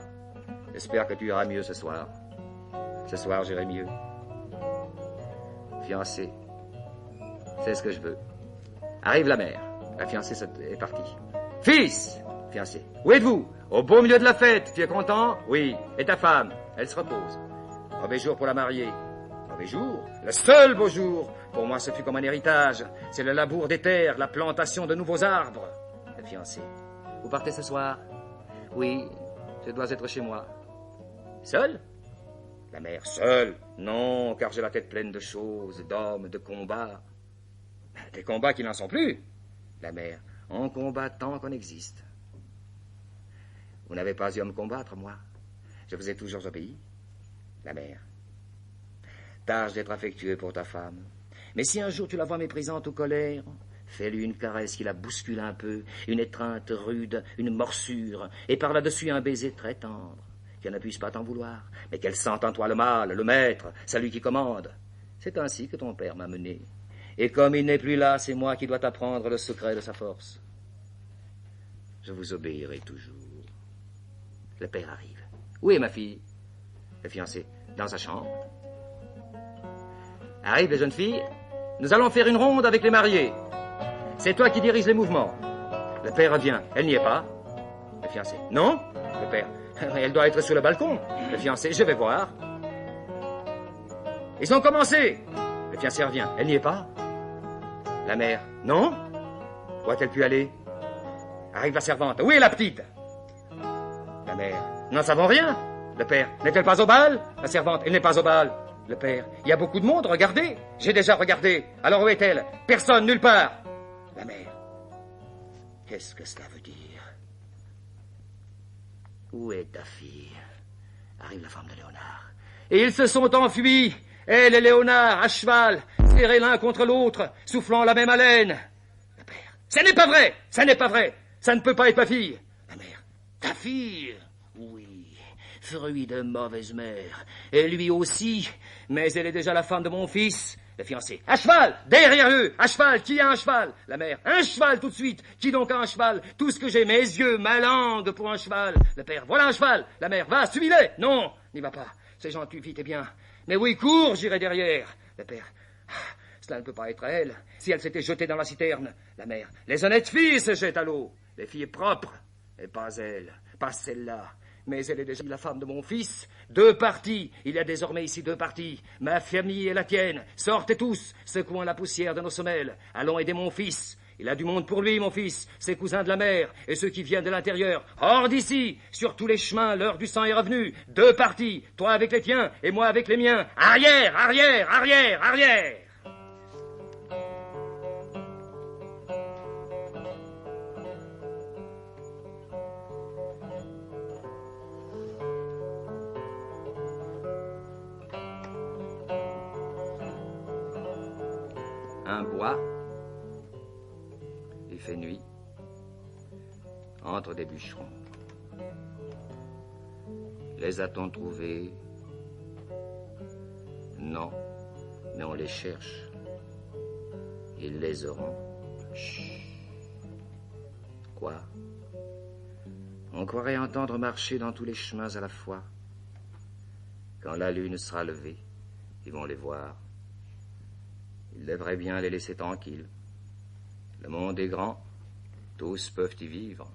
J'espère que tu iras mieux ce soir. Ce soir, j'irai mieux. Fiancée. C'est ce que je veux. Arrive la mère. La fiancée est partie. Fils! Fiancé. Où êtes-vous? Au beau milieu de la fête. Tu es content? Oui. Et ta femme? Elle se repose. Mauvais jour pour la mariée. Mauvais jour? Le seul beau jour. Pour moi, ce fut comme un héritage. C'est le labour des terres, la plantation de nouveaux arbres. La fiancée. Vous partez ce soir? Oui, je dois être chez moi. Seul? La mère, seule? Non, car j'ai la tête pleine de choses, d'hommes, de combats. Des combats qui n'en sont plus. La mère, on combat tant qu'on existe. Vous n'avez pas eu à me combattre, moi. Je vous ai toujours obéi. La mère, tâche d'être affectueux pour ta femme. Mais si un jour tu la vois méprisante ou colère, fais-lui une caresse qui la bouscule un peu, une étreinte rude, une morsure, et par là-dessus un baiser très tendre, qu'elle ne puisse pas t'en vouloir, mais qu'elle sente en toi le mal, le maître, celui qui commande. C'est ainsi que ton père m'a mené. Et comme il n'est plus là, c'est moi qui dois t'apprendre le secret de sa force. Je vous obéirai toujours. Le père arrive. Où est ma fille? Le fiancé, dans sa chambre. Arrivent les jeunes filles. Nous allons faire une ronde avec les mariés. C'est toi qui diriges les mouvements. Le père revient. Elle n'y est pas. Le fiancé. Non? Le père. Elle doit être sur le balcon. Le fiancé. Je vais voir. Ils ont commencé. Le fiancé revient. Elle n'y est pas. La mère. Non? Où a-t-elle pu aller? Arrive la servante. Où est la petite? La mère. Nous n'en savons rien. Le père. N'est-elle pas au bal? La servante. Elle n'est pas au bal. Le père. Il y a beaucoup de monde, regardez. J'ai déjà regardé. Alors où est-elle? Personne, nulle part. La mère. Qu'est-ce que cela veut dire? Où est ta fille? Arrive la femme de Léonard. Et ils se sont enfuis. Elle et Léonard, à cheval, serrés l'un contre l'autre, soufflant la même haleine. Le père. Ça n'est pas vrai. Ça n'est pas vrai. Ça ne peut pas être ma fille. La mère. Ta fille? Oui. Fruit de mauvaise mère. Et lui aussi. Mais elle est déjà la femme de mon fils. Le fiancé. À cheval! Derrière eux! À cheval! Qui a un cheval? La mère. Un cheval tout de suite! Qui donc a un cheval? Tout ce que j'ai, mes yeux, ma langue pour un cheval. Le père. Voilà un cheval! La mère. Va, suis-les! Non! N'y va pas. C'est gentil, vite et bien. Mais oui, cours, j'irai derrière. Le père. Cela ne peut pas être elle. Si elle s'était jetée dans la citerne. La mère. Les honnêtes filles se jettent à l'eau. Les filles propres. Et pas elle. Pas celle-là. Mais elle est déjà la femme de mon fils. 2 parties. Il y a désormais ici 2 parties. Ma famille et la tienne. Sortez tous, secouant la poussière de nos semelles. Allons aider mon fils. Il a du monde pour lui, mon fils. Ses cousins de la mer et ceux qui viennent de l'intérieur. Hors d'ici. Sur tous les chemins, l'heure du sang est revenue. 2 parties. Toi avec les tiens et moi avec les miens. Arrière, arrière, arrière, arrière. Un bois, il fait nuit, entre des bûcherons. Les a-t-on trouvés? Non, mais on les cherche. Ils les auront. Chut. Quoi? On croirait entendre marcher dans tous les chemins à la fois. Quand la lune sera levée, ils vont les voir. Il devrait bien les laisser tranquilles. Le monde est grand, tous peuvent y vivre,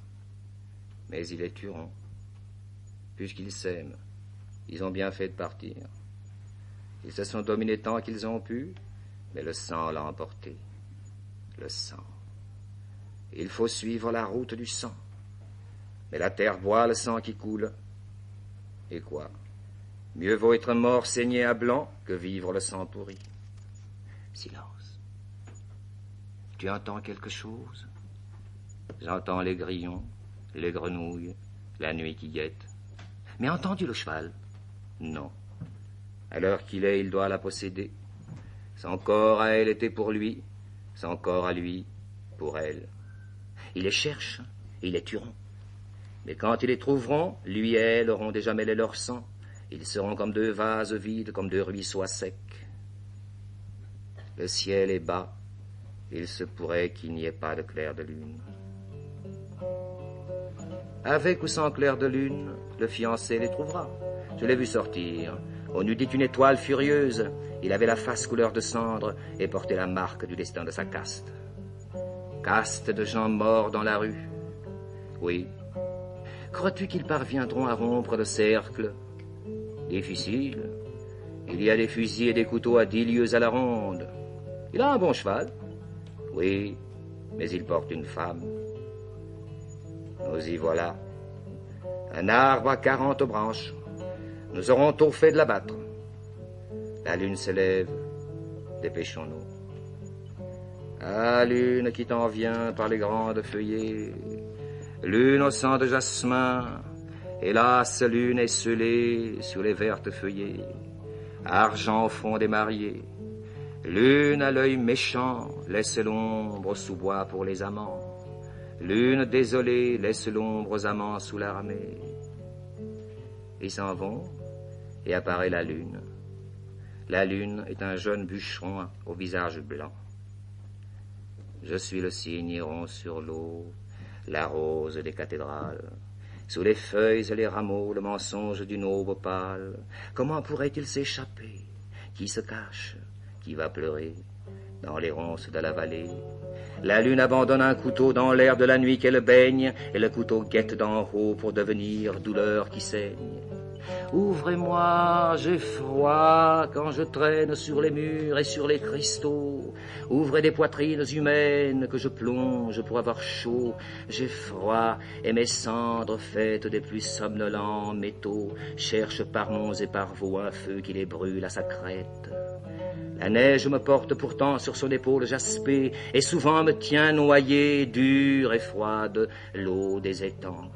mais ils les tueront. Puisqu'ils s'aiment, ils ont bien fait de partir. Ils se sont dominés tant qu'ils ont pu, mais le sang l'a emporté. Le sang. Il faut suivre la route du sang. Mais la terre boit le sang qui coule. Et quoi? Mieux vaut être mort saigné à blanc que vivre le sang pourri. Silence. Tu entends quelque chose? J'entends les grillons, les grenouilles, la nuit qui guette. Mais entends-tu le cheval? Non. À l'heure qu'il est, il doit la posséder. Son corps à elle était pour lui, son corps à lui pour elle. Ils les cherchent, ils les tueront. Mais quand ils les trouveront, lui et elle auront déjà mêlé leur sang. Ils seront comme 2 vases vides, comme 2 ruisseaux à sec. Le ciel est bas, il se pourrait qu'il n'y ait pas de clair de lune. Avec ou sans clair de lune, le fiancé les trouvera. Je l'ai vu sortir. On eût dit une étoile furieuse. Il avait la face couleur de cendre et portait la marque du destin de sa caste. Caste de gens morts dans la rue. Oui. Crois-tu qu'ils parviendront à rompre le cercle? Difficile. Il y a des fusils et des couteaux à 10 lieues à la ronde. Il a un bon cheval. Oui, mais il porte une femme. Nous y voilà. Un arbre à 40 branches. Nous aurons tôt fait de l'abattre. La lune s'élève. Dépêchons-nous. Ah, lune qui t'en vient par les grandes feuillées. Lune au sang de jasmin. Hélas, lune esselée sur les vertes feuillées. Argent au fond des mariés. Lune à l'œil méchant, laisse l'ombre sous bois pour les amants. Lune désolée, laisse l'ombre aux amants sous l'armée. Ils s'en vont, et apparaît la lune. La lune est un jeune bûcheron au visage blanc. Je suis le cygne rond sur l'eau, la rose des cathédrales. Sous les feuilles et les rameaux, le mensonge d'une aube pâle. Comment pourrait-il s'échapper? Qui se cache? Qui va pleurer dans les ronces de la vallée? La lune abandonne un couteau dans l'air de la nuit qu'elle baigne, et le couteau guette d'en haut pour devenir douleur qui saigne. Ouvrez-moi, j'ai froid quand je traîne sur les murs et sur les cristaux. Ouvrez des poitrines humaines que je plonge pour avoir chaud. J'ai froid et mes cendres faites des plus somnolents métaux cherchent par monts et par vaux un feu qui les brûle à sa crête. La neige me porte pourtant sur son épaule jaspée et souvent me tient noyée, dure et froide, l'eau des étangs.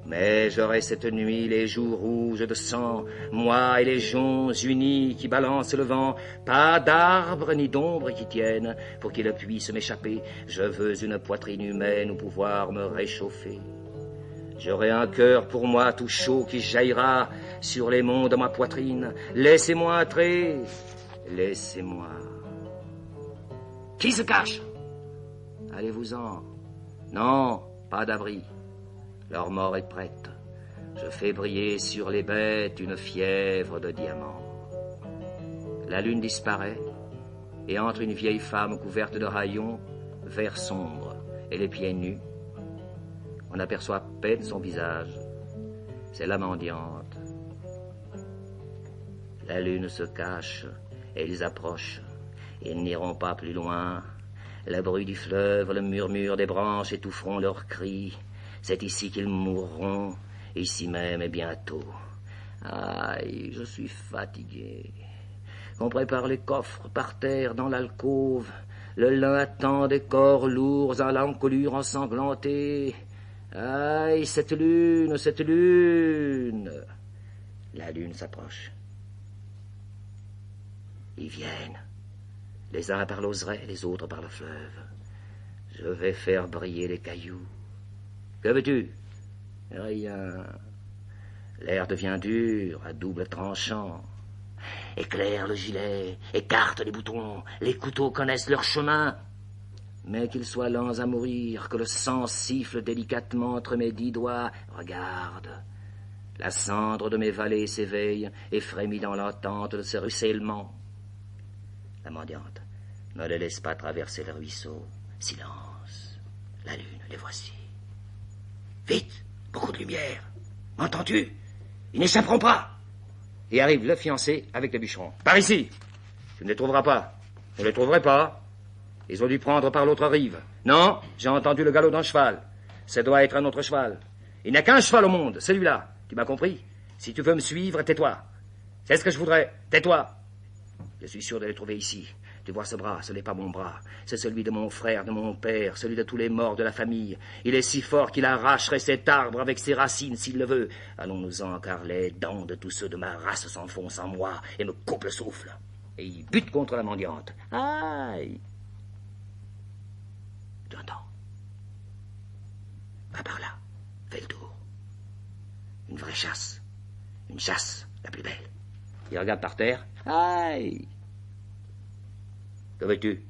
Mais j'aurai cette nuit les joues rouges de sang, moi et les joncs unis qui balancent le vent, pas d'arbre ni d'ombre qui tiennent pour qu'il puisse m'échapper. Je veux une poitrine humaine où pouvoir me réchauffer. J'aurai un cœur pour moi tout chaud qui jaillira sur les monts de ma poitrine. Laissez-moi entrer, laissez-moi. Qui se cache? Allez-vous-en. Non, pas d'abri. Leur mort est prête. Je fais briller sur les bêtes une fièvre de diamants. La lune disparaît et entre une vieille femme couverte de haillons, vert sombre et les pieds nus. On aperçoit à peine son visage. C'est la mendiante. La lune se cache et ils approchent. Ils n'iront pas plus loin. Le bruit du fleuve, le murmure des branches étoufferont leurs cris. C'est ici qu'ils mourront, ici même et bientôt. Aïe, je suis fatigué. On prépare les coffres par terre dans l'alcôve. Le lin attend des corps lourds à l'encolure ensanglantée. Aïe, cette lune, cette lune. La lune s'approche. Ils viennent. Les uns par l'Oseraie, les autres par le fleuve. Je vais faire briller les cailloux. Que veux-tu? Rien. L'air devient dur, à double tranchant. Éclaire le gilet, écarte les boutons, les couteaux connaissent leur chemin. Mais qu'ils soient lents à mourir, que le sang siffle délicatement entre mes 10 doigts. Regarde, la cendre de mes vallées s'éveille et frémit dans l'attente de ces ruissellements. La mendiante, ne les laisse pas traverser le ruisseau. Silence. La lune, les voici. Vite, beaucoup de lumière. M'entends-tu? Ils n'échapperont pas. Et arrive le fiancé avec le bûcheron. Par ici. Tu ne les trouveras pas. Vous ne les trouverez pas. Ils ont dû prendre par l'autre rive. Non, j'ai entendu le galop d'un cheval. Ça doit être un autre cheval. Il n'y a qu'un cheval au monde, celui-là. Tu m'as compris? Si tu veux me suivre, tais-toi. C'est ce que je voudrais. Tais-toi. Je suis sûr de les trouver ici. Tu vois ce bras, ce n'est pas mon bras. C'est celui de mon frère, de mon père, celui de tous les morts de la famille. Il est si fort qu'il arracherait cet arbre avec ses racines s'il le veut. Allons-nous-en, car les dents de tous ceux de ma race s'enfoncent en moi et me coupent le souffle. Et il bute contre la mendiante. Aïe! Tu entends? Va par là, fais le tour. Une vraie chasse. Une chasse, la plus belle. Il regarde par terre. Aïe! Que veux-tu?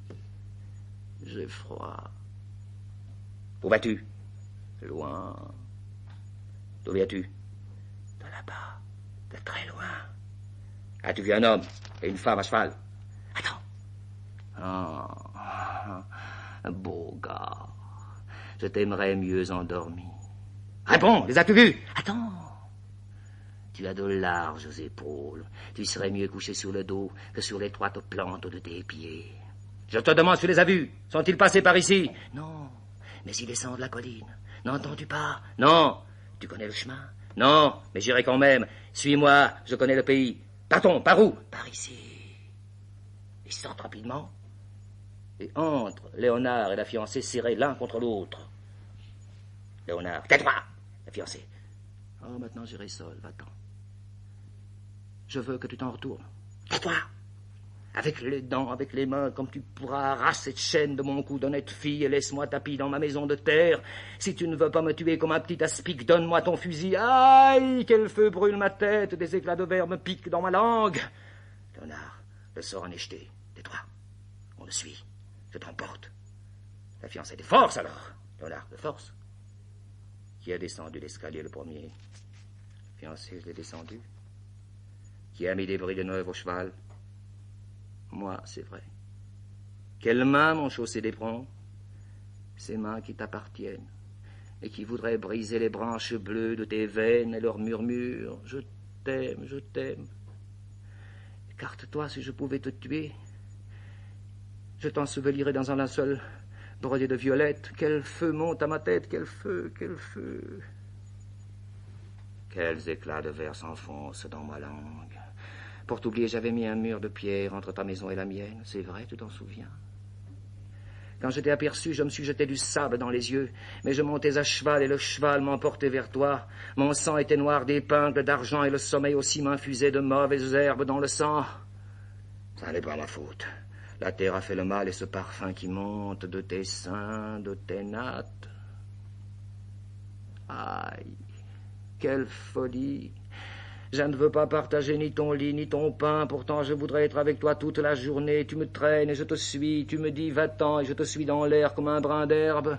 J'ai froid. Où vas-tu? Loin. D'où viens-tu? De là-bas, de très loin. As-tu vu un homme et une femme à cheval? Attends. Oh, beau gars. Je t'aimerais mieux endormi. Réponds, les as-tu vus? Attends. Tu as de larges épaules. Tu serais mieux couché sur le dos que sur l'étroite plante de tes pieds. Je te demande si tu les as vus. Sont-ils passés par ici? Non, mais il descend de la colline. N'entends-tu pas? Non. Tu connais le chemin? Non, mais j'irai quand même. Suis-moi, je connais le pays. Partons, par où? Par ici. Ils sortent rapidement. Et entrent Léonard et la fiancée serrés l'un contre l'autre. Léonard, tais-toi! La fiancée. Oh, maintenant j'irai seul, va-t'en. Je veux que tu t'en retournes. Tais-toi! Avec les dents, avec les mains, comme tu pourras, arrache cette chaîne de mon cou d'honnête fille et laisse-moi tapis dans ma maison de terre. Si tu ne veux pas me tuer comme un petit aspic, donne-moi ton fusil. Aïe, quel feu brûle ma tête, des éclats de verre me piquent dans ma langue. Léonard, le sort en est jeté. Tais-toi, on le suit, je t'emporte. La fiancée de force alors. Léonard, de force. Qui a descendu l'escalier le premier? Fiancé, je l'ai descendu. Qui a mis des brides neuves au cheval? Moi, c'est vrai. Quelles mains m'ont chaussé d'éperons? Ces mains qui t'appartiennent et qui voudraient briser les branches bleues de tes veines et leur murmure. Je t'aime, je t'aime. Écarte-toi si je pouvais te tuer. Je t'ensevelirais dans un linceul brodé de violettes. Quel feu monte à ma tête, quel feu, quel feu. Quels éclats de verre s'enfoncent dans ma langue. Pour t'oublier, j'avais mis un mur de pierre entre ta maison et la mienne. C'est vrai, tu t'en souviens? Quand je t'ai aperçu, je me suis jeté du sable dans les yeux, mais je montais à cheval et le cheval m'emportait vers toi. Mon sang était noir d'épingles d'argent et le sommeil aussi m'infusait de mauvaises herbes dans le sang. Ça n'est pas ma faute. La terre a fait le mal et ce parfum qui monte de tes seins, de tes nattes. Aïe, quelle folie! Je ne veux pas partager ni ton lit, ni ton pain. Pourtant, je voudrais être avec toi toute la journée. Tu me traînes et je te suis. Tu me dis, va-t'en, et je te suis dans l'air comme un brin d'herbe.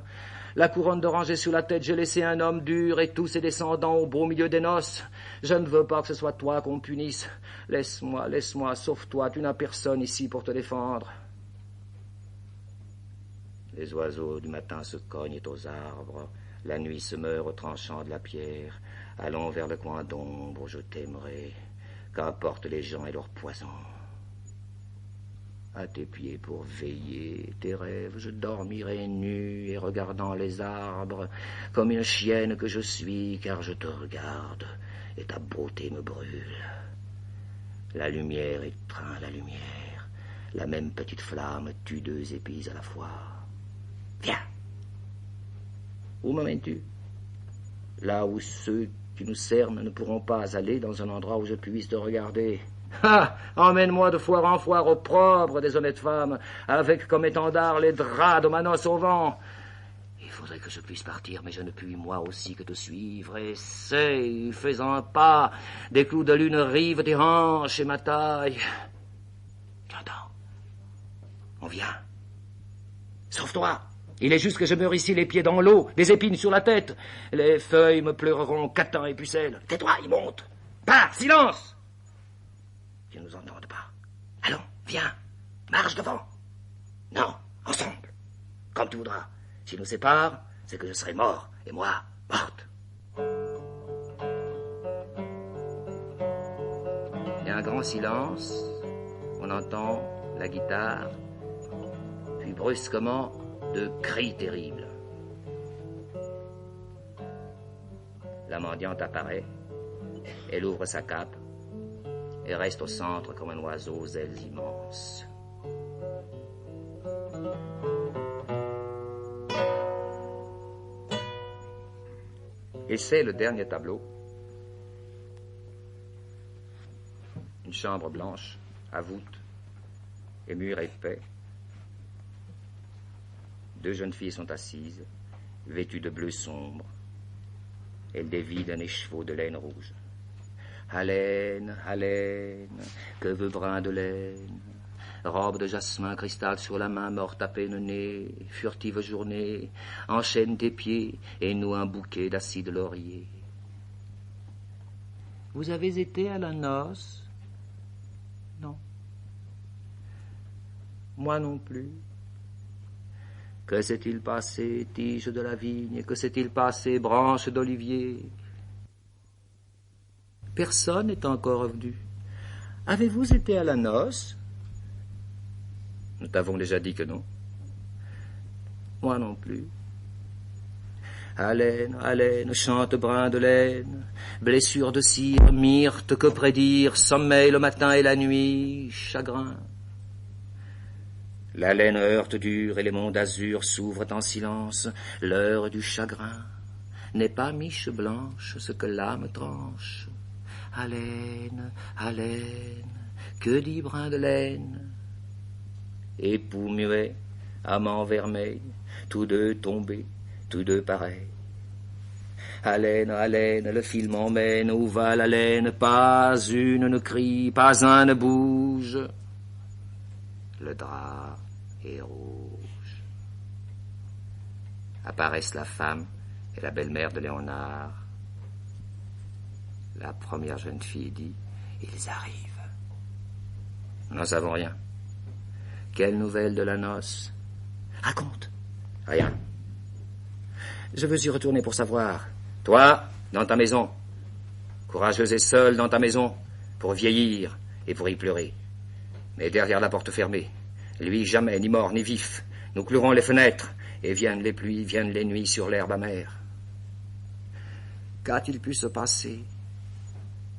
La couronne d'oranger sur la tête, j'ai laissé un homme dur et tous ses descendants au beau milieu des noces. Je ne veux pas que ce soit toi qu'on punisse. Laisse-moi, laisse-moi, sauve-toi. Tu n'as personne ici pour te défendre. Les oiseaux du matin se cognent aux arbres. La nuit se meurt au tranchant de la pierre. Allons vers le coin d'ombre, je t'aimerai. Qu'importe les gens et leur poison. À tes pieds pour veiller tes rêves, je dormirai nu et regardant les arbres, comme une chienne que je suis, car je te regarde et ta beauté me brûle. La lumière étreint la lumière, la même petite flamme tue deux épis à la fois. Viens! Où m'emmènes-tu? Là où ceux qui nous cernent ne pourront pas aller, dans un endroit où je puisse te regarder. Ah! Emmène-moi de foire en foire opprobre des honnêtes femmes, avec comme étendard les draps de ma noce au vent. Il faudrait que je puisse partir, mais je ne puis moi aussi que te suivre. Essaye, fais-en un pas, des clous de lune rivent tes hanches et ma taille. Tu entends? On vient. Sauve-toi! Il est juste que je meure ici les pieds dans l'eau, des épines sur la tête. Les feuilles me pleureront catin et pucelle. Tais-toi, il monte. Pars, silence! Qu'ils ne nous entendent pas. Allons, viens, marche devant. Non, ensemble, comme tu voudras. S'ils nous séparent, c'est que je serai mort, et moi, morte. Il y a un grand silence. On entend la guitare, puis brusquement, de cris terribles. La mendiante apparaît, elle ouvre sa cape et reste au centre comme un oiseau aux ailes immenses. Et c'est le dernier tableau. Une chambre blanche, à voûte et murs épais. Deux jeunes filles sont assises, vêtues de bleu sombre. Elles dévident un écheveau de laine rouge. Haleine, haleine, que veut brin de laine, robe de jasmin, cristal sur la main, morte à peine née, furtive journée, enchaîne tes pieds et noue un bouquet d'acide laurier. Vous avez été à la noce? Non. Moi non plus. Que s'est-il passé, tige de la vigne? Que s'est-il passé, branche d'olivier? Personne n'est encore revenu. Avez-vous été à la noce? Nous t'avons déjà dit que non. Moi non plus. Haleine, haleine, chante brin de laine, blessure de cire, myrte, que prédire, sommeil le matin et la nuit, chagrin. La laine heurte dure et les monts d'azur s'ouvrent en silence, l'heure du chagrin n'est pas miche blanche ce que l'âme tranche. Haleine, haleine, que dit brin de laine? Époux muet, amant vermeil, tous deux tombés, tous deux pareils. Haleine, haleine, le fil m'emmène, où va la laine? Pas une ne crie, pas un ne bouge. Le drap est rouge. Apparaissent la femme et la belle-mère de Léonard. La première jeune fille dit, ils arrivent. Nous n'en savons rien. Quelle nouvelle de la noce? Raconte. Rien. Je veux y retourner pour savoir. Toi, dans ta maison, courageuse et seule dans ta maison, pour vieillir et pour y pleurer. Mais derrière la porte fermée, lui jamais, ni mort, ni vif, nous clouerons les fenêtres, et viennent les pluies, viennent les nuits sur l'herbe amère. Qu'a-t-il pu se passer?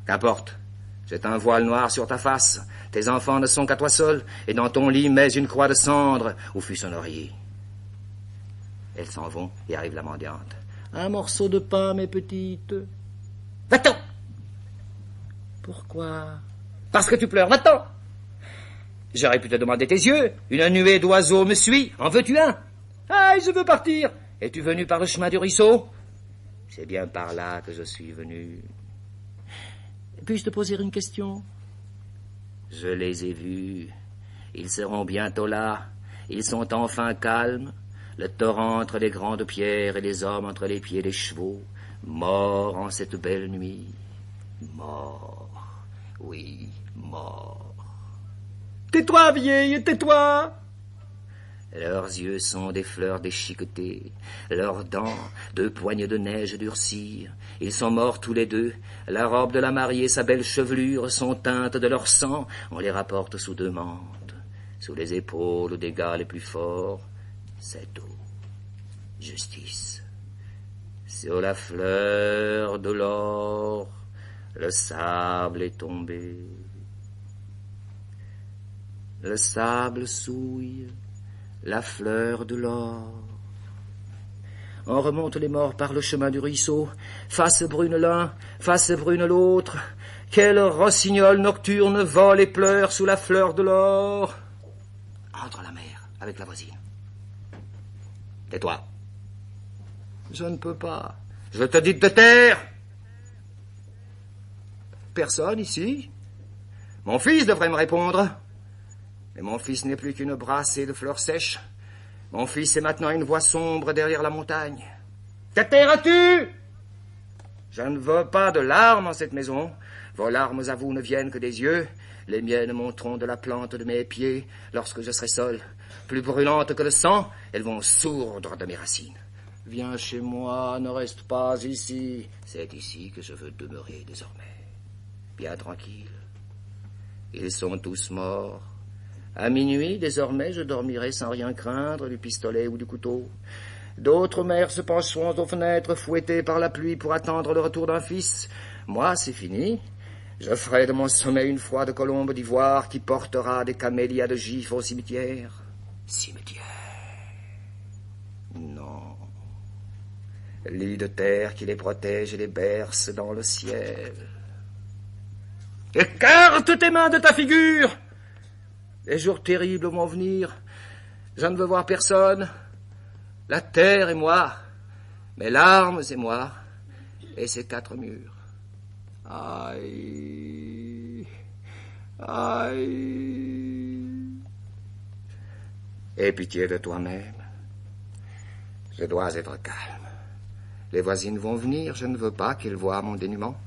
Qu'importe, jette un voile noir sur ta face, tes enfants ne sont qu'à toi seul, et dans ton lit mets une croix de cendre, où fut son oreiller. Elles s'en vont, et arrive la mendiante. Un morceau de pain, mes petites. Va-t'en! Pourquoi? Parce que tu pleures, va-t'en! J'aurais pu te demander tes yeux. Une nuée d'oiseaux me suit. En veux-tu un? Aïe, je veux partir. Es-tu venu par le chemin du ruisseau? C'est bien par là que je suis venu. Puis-je te poser une question? Je les ai vus. Ils seront bientôt là. Ils sont enfin calmes. Le torrent entre les grandes pierres et les hommes entre les pieds des chevaux. Morts en cette belle nuit. Morts. Oui, morts. Tais-toi, vieille, tais-toi! Leurs yeux sont des fleurs déchiquetées, leurs dents, deux poignées de neige durcies. Ils sont morts tous les deux, la robe de la mariée, sa belle chevelure sont teintes de leur sang. On les rapporte sous deux mantes, sous les épaules des gars les plus forts. C'est tout. Justice. Sur la fleur de l'or, le sable est tombé. Le sable souille la fleur de l'or. On remonte les morts par le chemin du ruisseau, face brune l'un, face brune l'autre. Quel rossignol nocturne vole et pleure sous la fleur de l'or. Entre la mer avec la voisine. Tais-toi. Je ne peux pas. Je te dis de te taire. Personne ici? Mon fils devrait me répondre. Mais mon fils n'est plus qu'une brassée de fleurs sèches. Mon fils est maintenant une voix sombre derrière la montagne. Te tairas-tu? Je ne veux pas de larmes en cette maison. Vos larmes à vous ne viennent que des yeux. Les miennes monteront de la plante de mes pieds lorsque je serai seul. Plus brûlantes que le sang, elles vont sourdre de mes racines. Viens chez moi, ne reste pas ici. C'est ici que je veux demeurer désormais. Bien tranquille. Ils sont tous morts. À minuit, désormais, je dormirai sans rien craindre du pistolet ou du couteau. D'autres mères se pencheront aux fenêtres, fouettées par la pluie pour attendre le retour d'un fils. Moi, c'est fini. Je ferai de mon sommeil une froide colombe d'ivoire qui portera des camélias de gifs au cimetière. Cimetière. Non. Lit de terre qui les protège et les berce dans le ciel. Écarte tes mains de ta figure! Les jours terribles vont venir. Je ne veux voir personne. La terre et moi. Mes larmes et moi. Et ces quatre murs. Aïe. Aïe. Aie pitié de toi-même. Je dois être calme. Les voisines vont venir. Je ne veux pas qu'elles voient mon dénuement.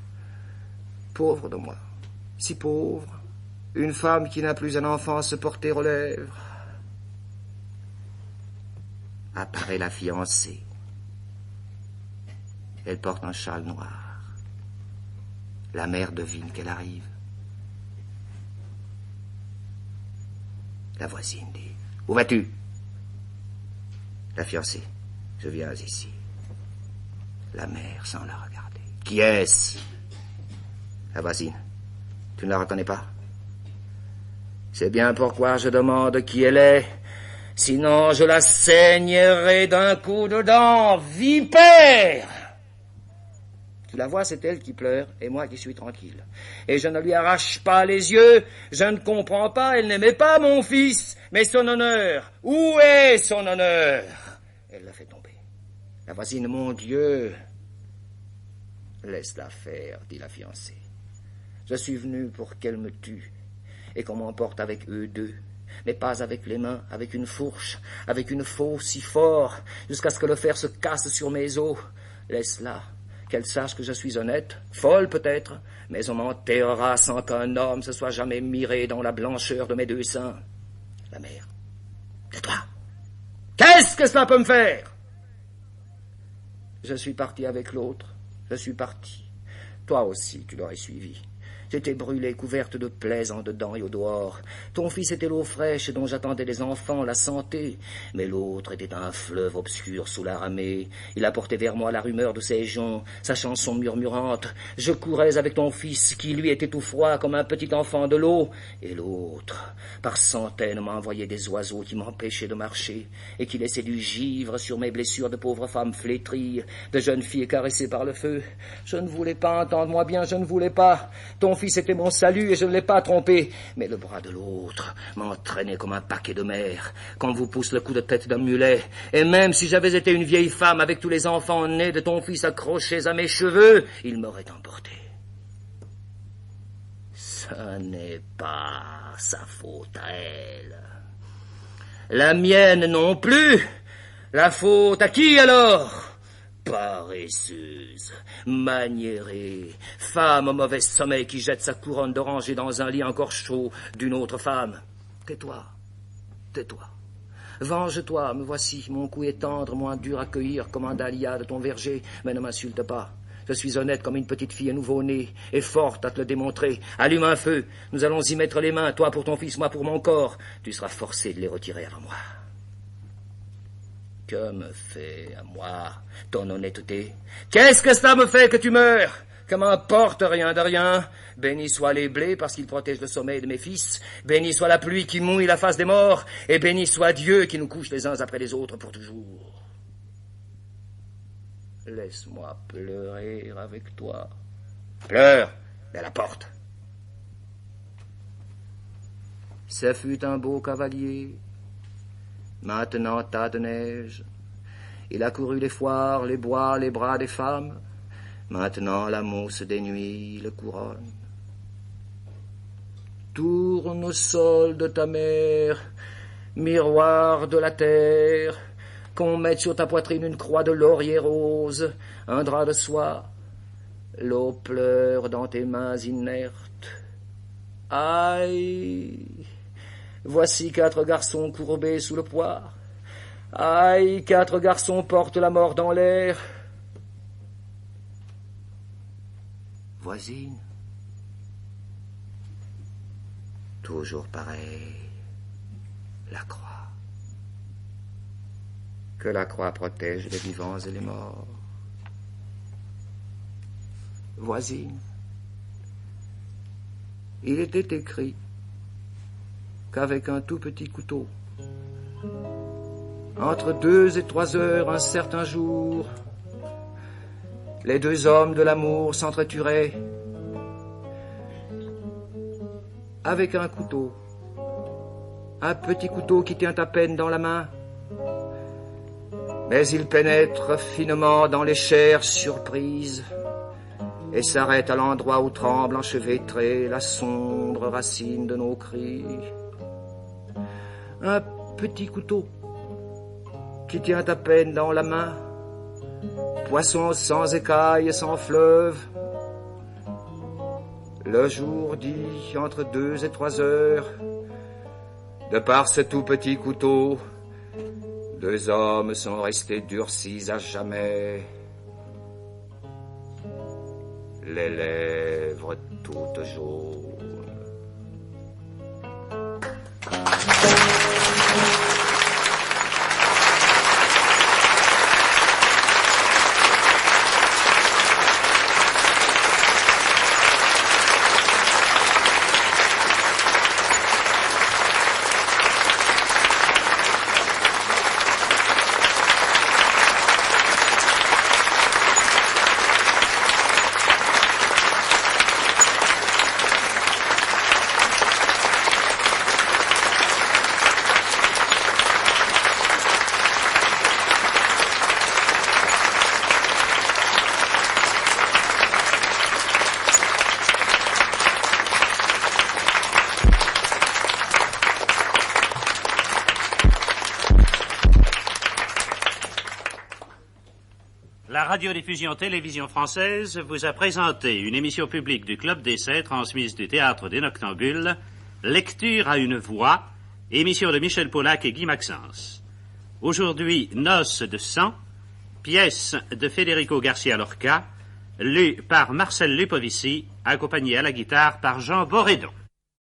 Pauvre de moi. Si pauvre. Une femme qui n'a plus un enfant à se porter aux lèvres. Apparaît la fiancée. Elle porte un châle noir. La mère devine qu'elle arrive. La voisine dit « Où vas-tu » La fiancée « Je viens ici. » La mère, sans la regarder. Qui est-ce? La voisine. Tu ne la reconnais pas? C'est bien pourquoi je demande qui elle est. Sinon, je la saignerai d'un coup de dent, vipère! Tu la vois, c'est elle qui pleure, et moi qui suis tranquille. Et je ne lui arrache pas les yeux, je ne comprends pas, elle n'aimait pas mon fils, mais son honneur, où est son honneur? Elle l'a fait tomber. La voisine, mon Dieu! Laisse-la faire, dit la fiancée. Je suis venu pour qu'elle me tue, et qu'on m'emporte avec eux deux. Mais pas avec les mains, avec une fourche, avec une faux si fort, jusqu'à ce que le fer se casse sur mes os. Laisse-la, qu'elle sache que je suis honnête, folle peut-être, mais on m'enterrera sans qu'un homme se soit jamais miré dans la blancheur de mes deux seins. La mère. Tais-toi. Qu'est-ce que cela peut me faire? Je suis parti avec l'autre, je suis parti. Toi aussi, tu l'aurais suivi. J'étais brûlée, couverte de plaies en dedans et au dehors. Ton fils était l'eau fraîche dont j'attendais des enfants, la santé. Mais l'autre était un fleuve obscur sous la ramée. Il apportait vers moi la rumeur de ses joncs, sa chanson murmurante. Je courais avec ton fils, qui lui était tout froid comme un petit enfant de l'eau. Et l'autre, par centaines, m'envoyait des oiseaux qui m'empêchaient de marcher, et qui laissaient du givre sur mes blessures de pauvres femmes flétries, de jeunes filles caressées par le feu. Je ne voulais pas, entendre-moi bien, je ne voulais pas. Ton fils était mon salut et je ne l'ai pas trompé. Mais le bras de l'autre m'entraînait comme un paquet de mer, quand vous pousse le coup de tête d'un mulet. Et même si j'avais été une vieille femme avec tous les enfants nés de ton fils accrochés à mes cheveux, il m'aurait emporté. Ce n'est pas sa faute à elle. La mienne non plus. La faute à qui alors? Paresseuse, maniérée, femme au mauvais sommeil qui jette sa couronne d'oranger dans un lit encore chaud d'une autre femme. Tais-toi, tais-toi. Venge-toi, me voici, mon cou est tendre, moins dur à cueillir comme un dahlia de ton verger, mais ne m'insulte pas. Je suis honnête comme une petite fille nouveau-née, et forte à te le démontrer. Allume un feu, nous allons y mettre les mains, toi pour ton fils, moi pour mon corps. Tu seras forcé de les retirer avant moi. Que me fait à moi ton honnêteté? Qu'est-ce que cela me fait que tu meurs? Que m'importe rien de rien? Béni soient les blés parce qu'ils protègent le sommeil de mes fils, béni soit la pluie qui mouille la face des morts, et béni soit Dieu qui nous couche les uns après les autres pour toujours. Laisse-moi pleurer avec toi. Pleure, mais à la porte. Ce fut un beau cavalier. Maintenant tas de neige. Il a couru les foires, les bois, les bras des femmes. Maintenant la mousse des nuits le couronne. Tournesol de ta mère, miroir de la terre, qu'on mette sur ta poitrine une croix de laurier rose, un drap de soie. L'eau pleure dans tes mains inertes. Aïe! Voici 4 garçons courbés sous le poids. Aïe, 4 garçons portent la mort dans l'air. Voisine. Toujours pareil. La croix. Que la croix protège les vivants et les morts. Voisine. Il était écrit qu'avec un tout petit couteau, entre 2 et 3 heures un certain jour, les 2 hommes de l'amour s'entretueraient avec un couteau, un petit couteau qui tient à peine dans la main, mais il pénètre finement dans les chairs surprises et s'arrête à l'endroit où tremble enchevêtrée la sombre racine de nos cris. Un petit couteau qui tient à peine dans la main, poisson sans écailles et sans fleuve. Le jour dit entre 2 et 3 heures, de par ce tout petit couteau, 2 hommes sont restés durcis à jamais, les lèvres toutes jaunes. La radiodiffusion télévision française vous a présenté une émission publique du Club d'essai transmise du Théâtre des Noctambules, Lecture à une voix, émission de Michel Paulac et Guy Maxence. Aujourd'hui, Noces de sang, pièce de Federico Garcia Lorca, lue par Marcel Lupovici, accompagné à la guitare par Jean Borédon.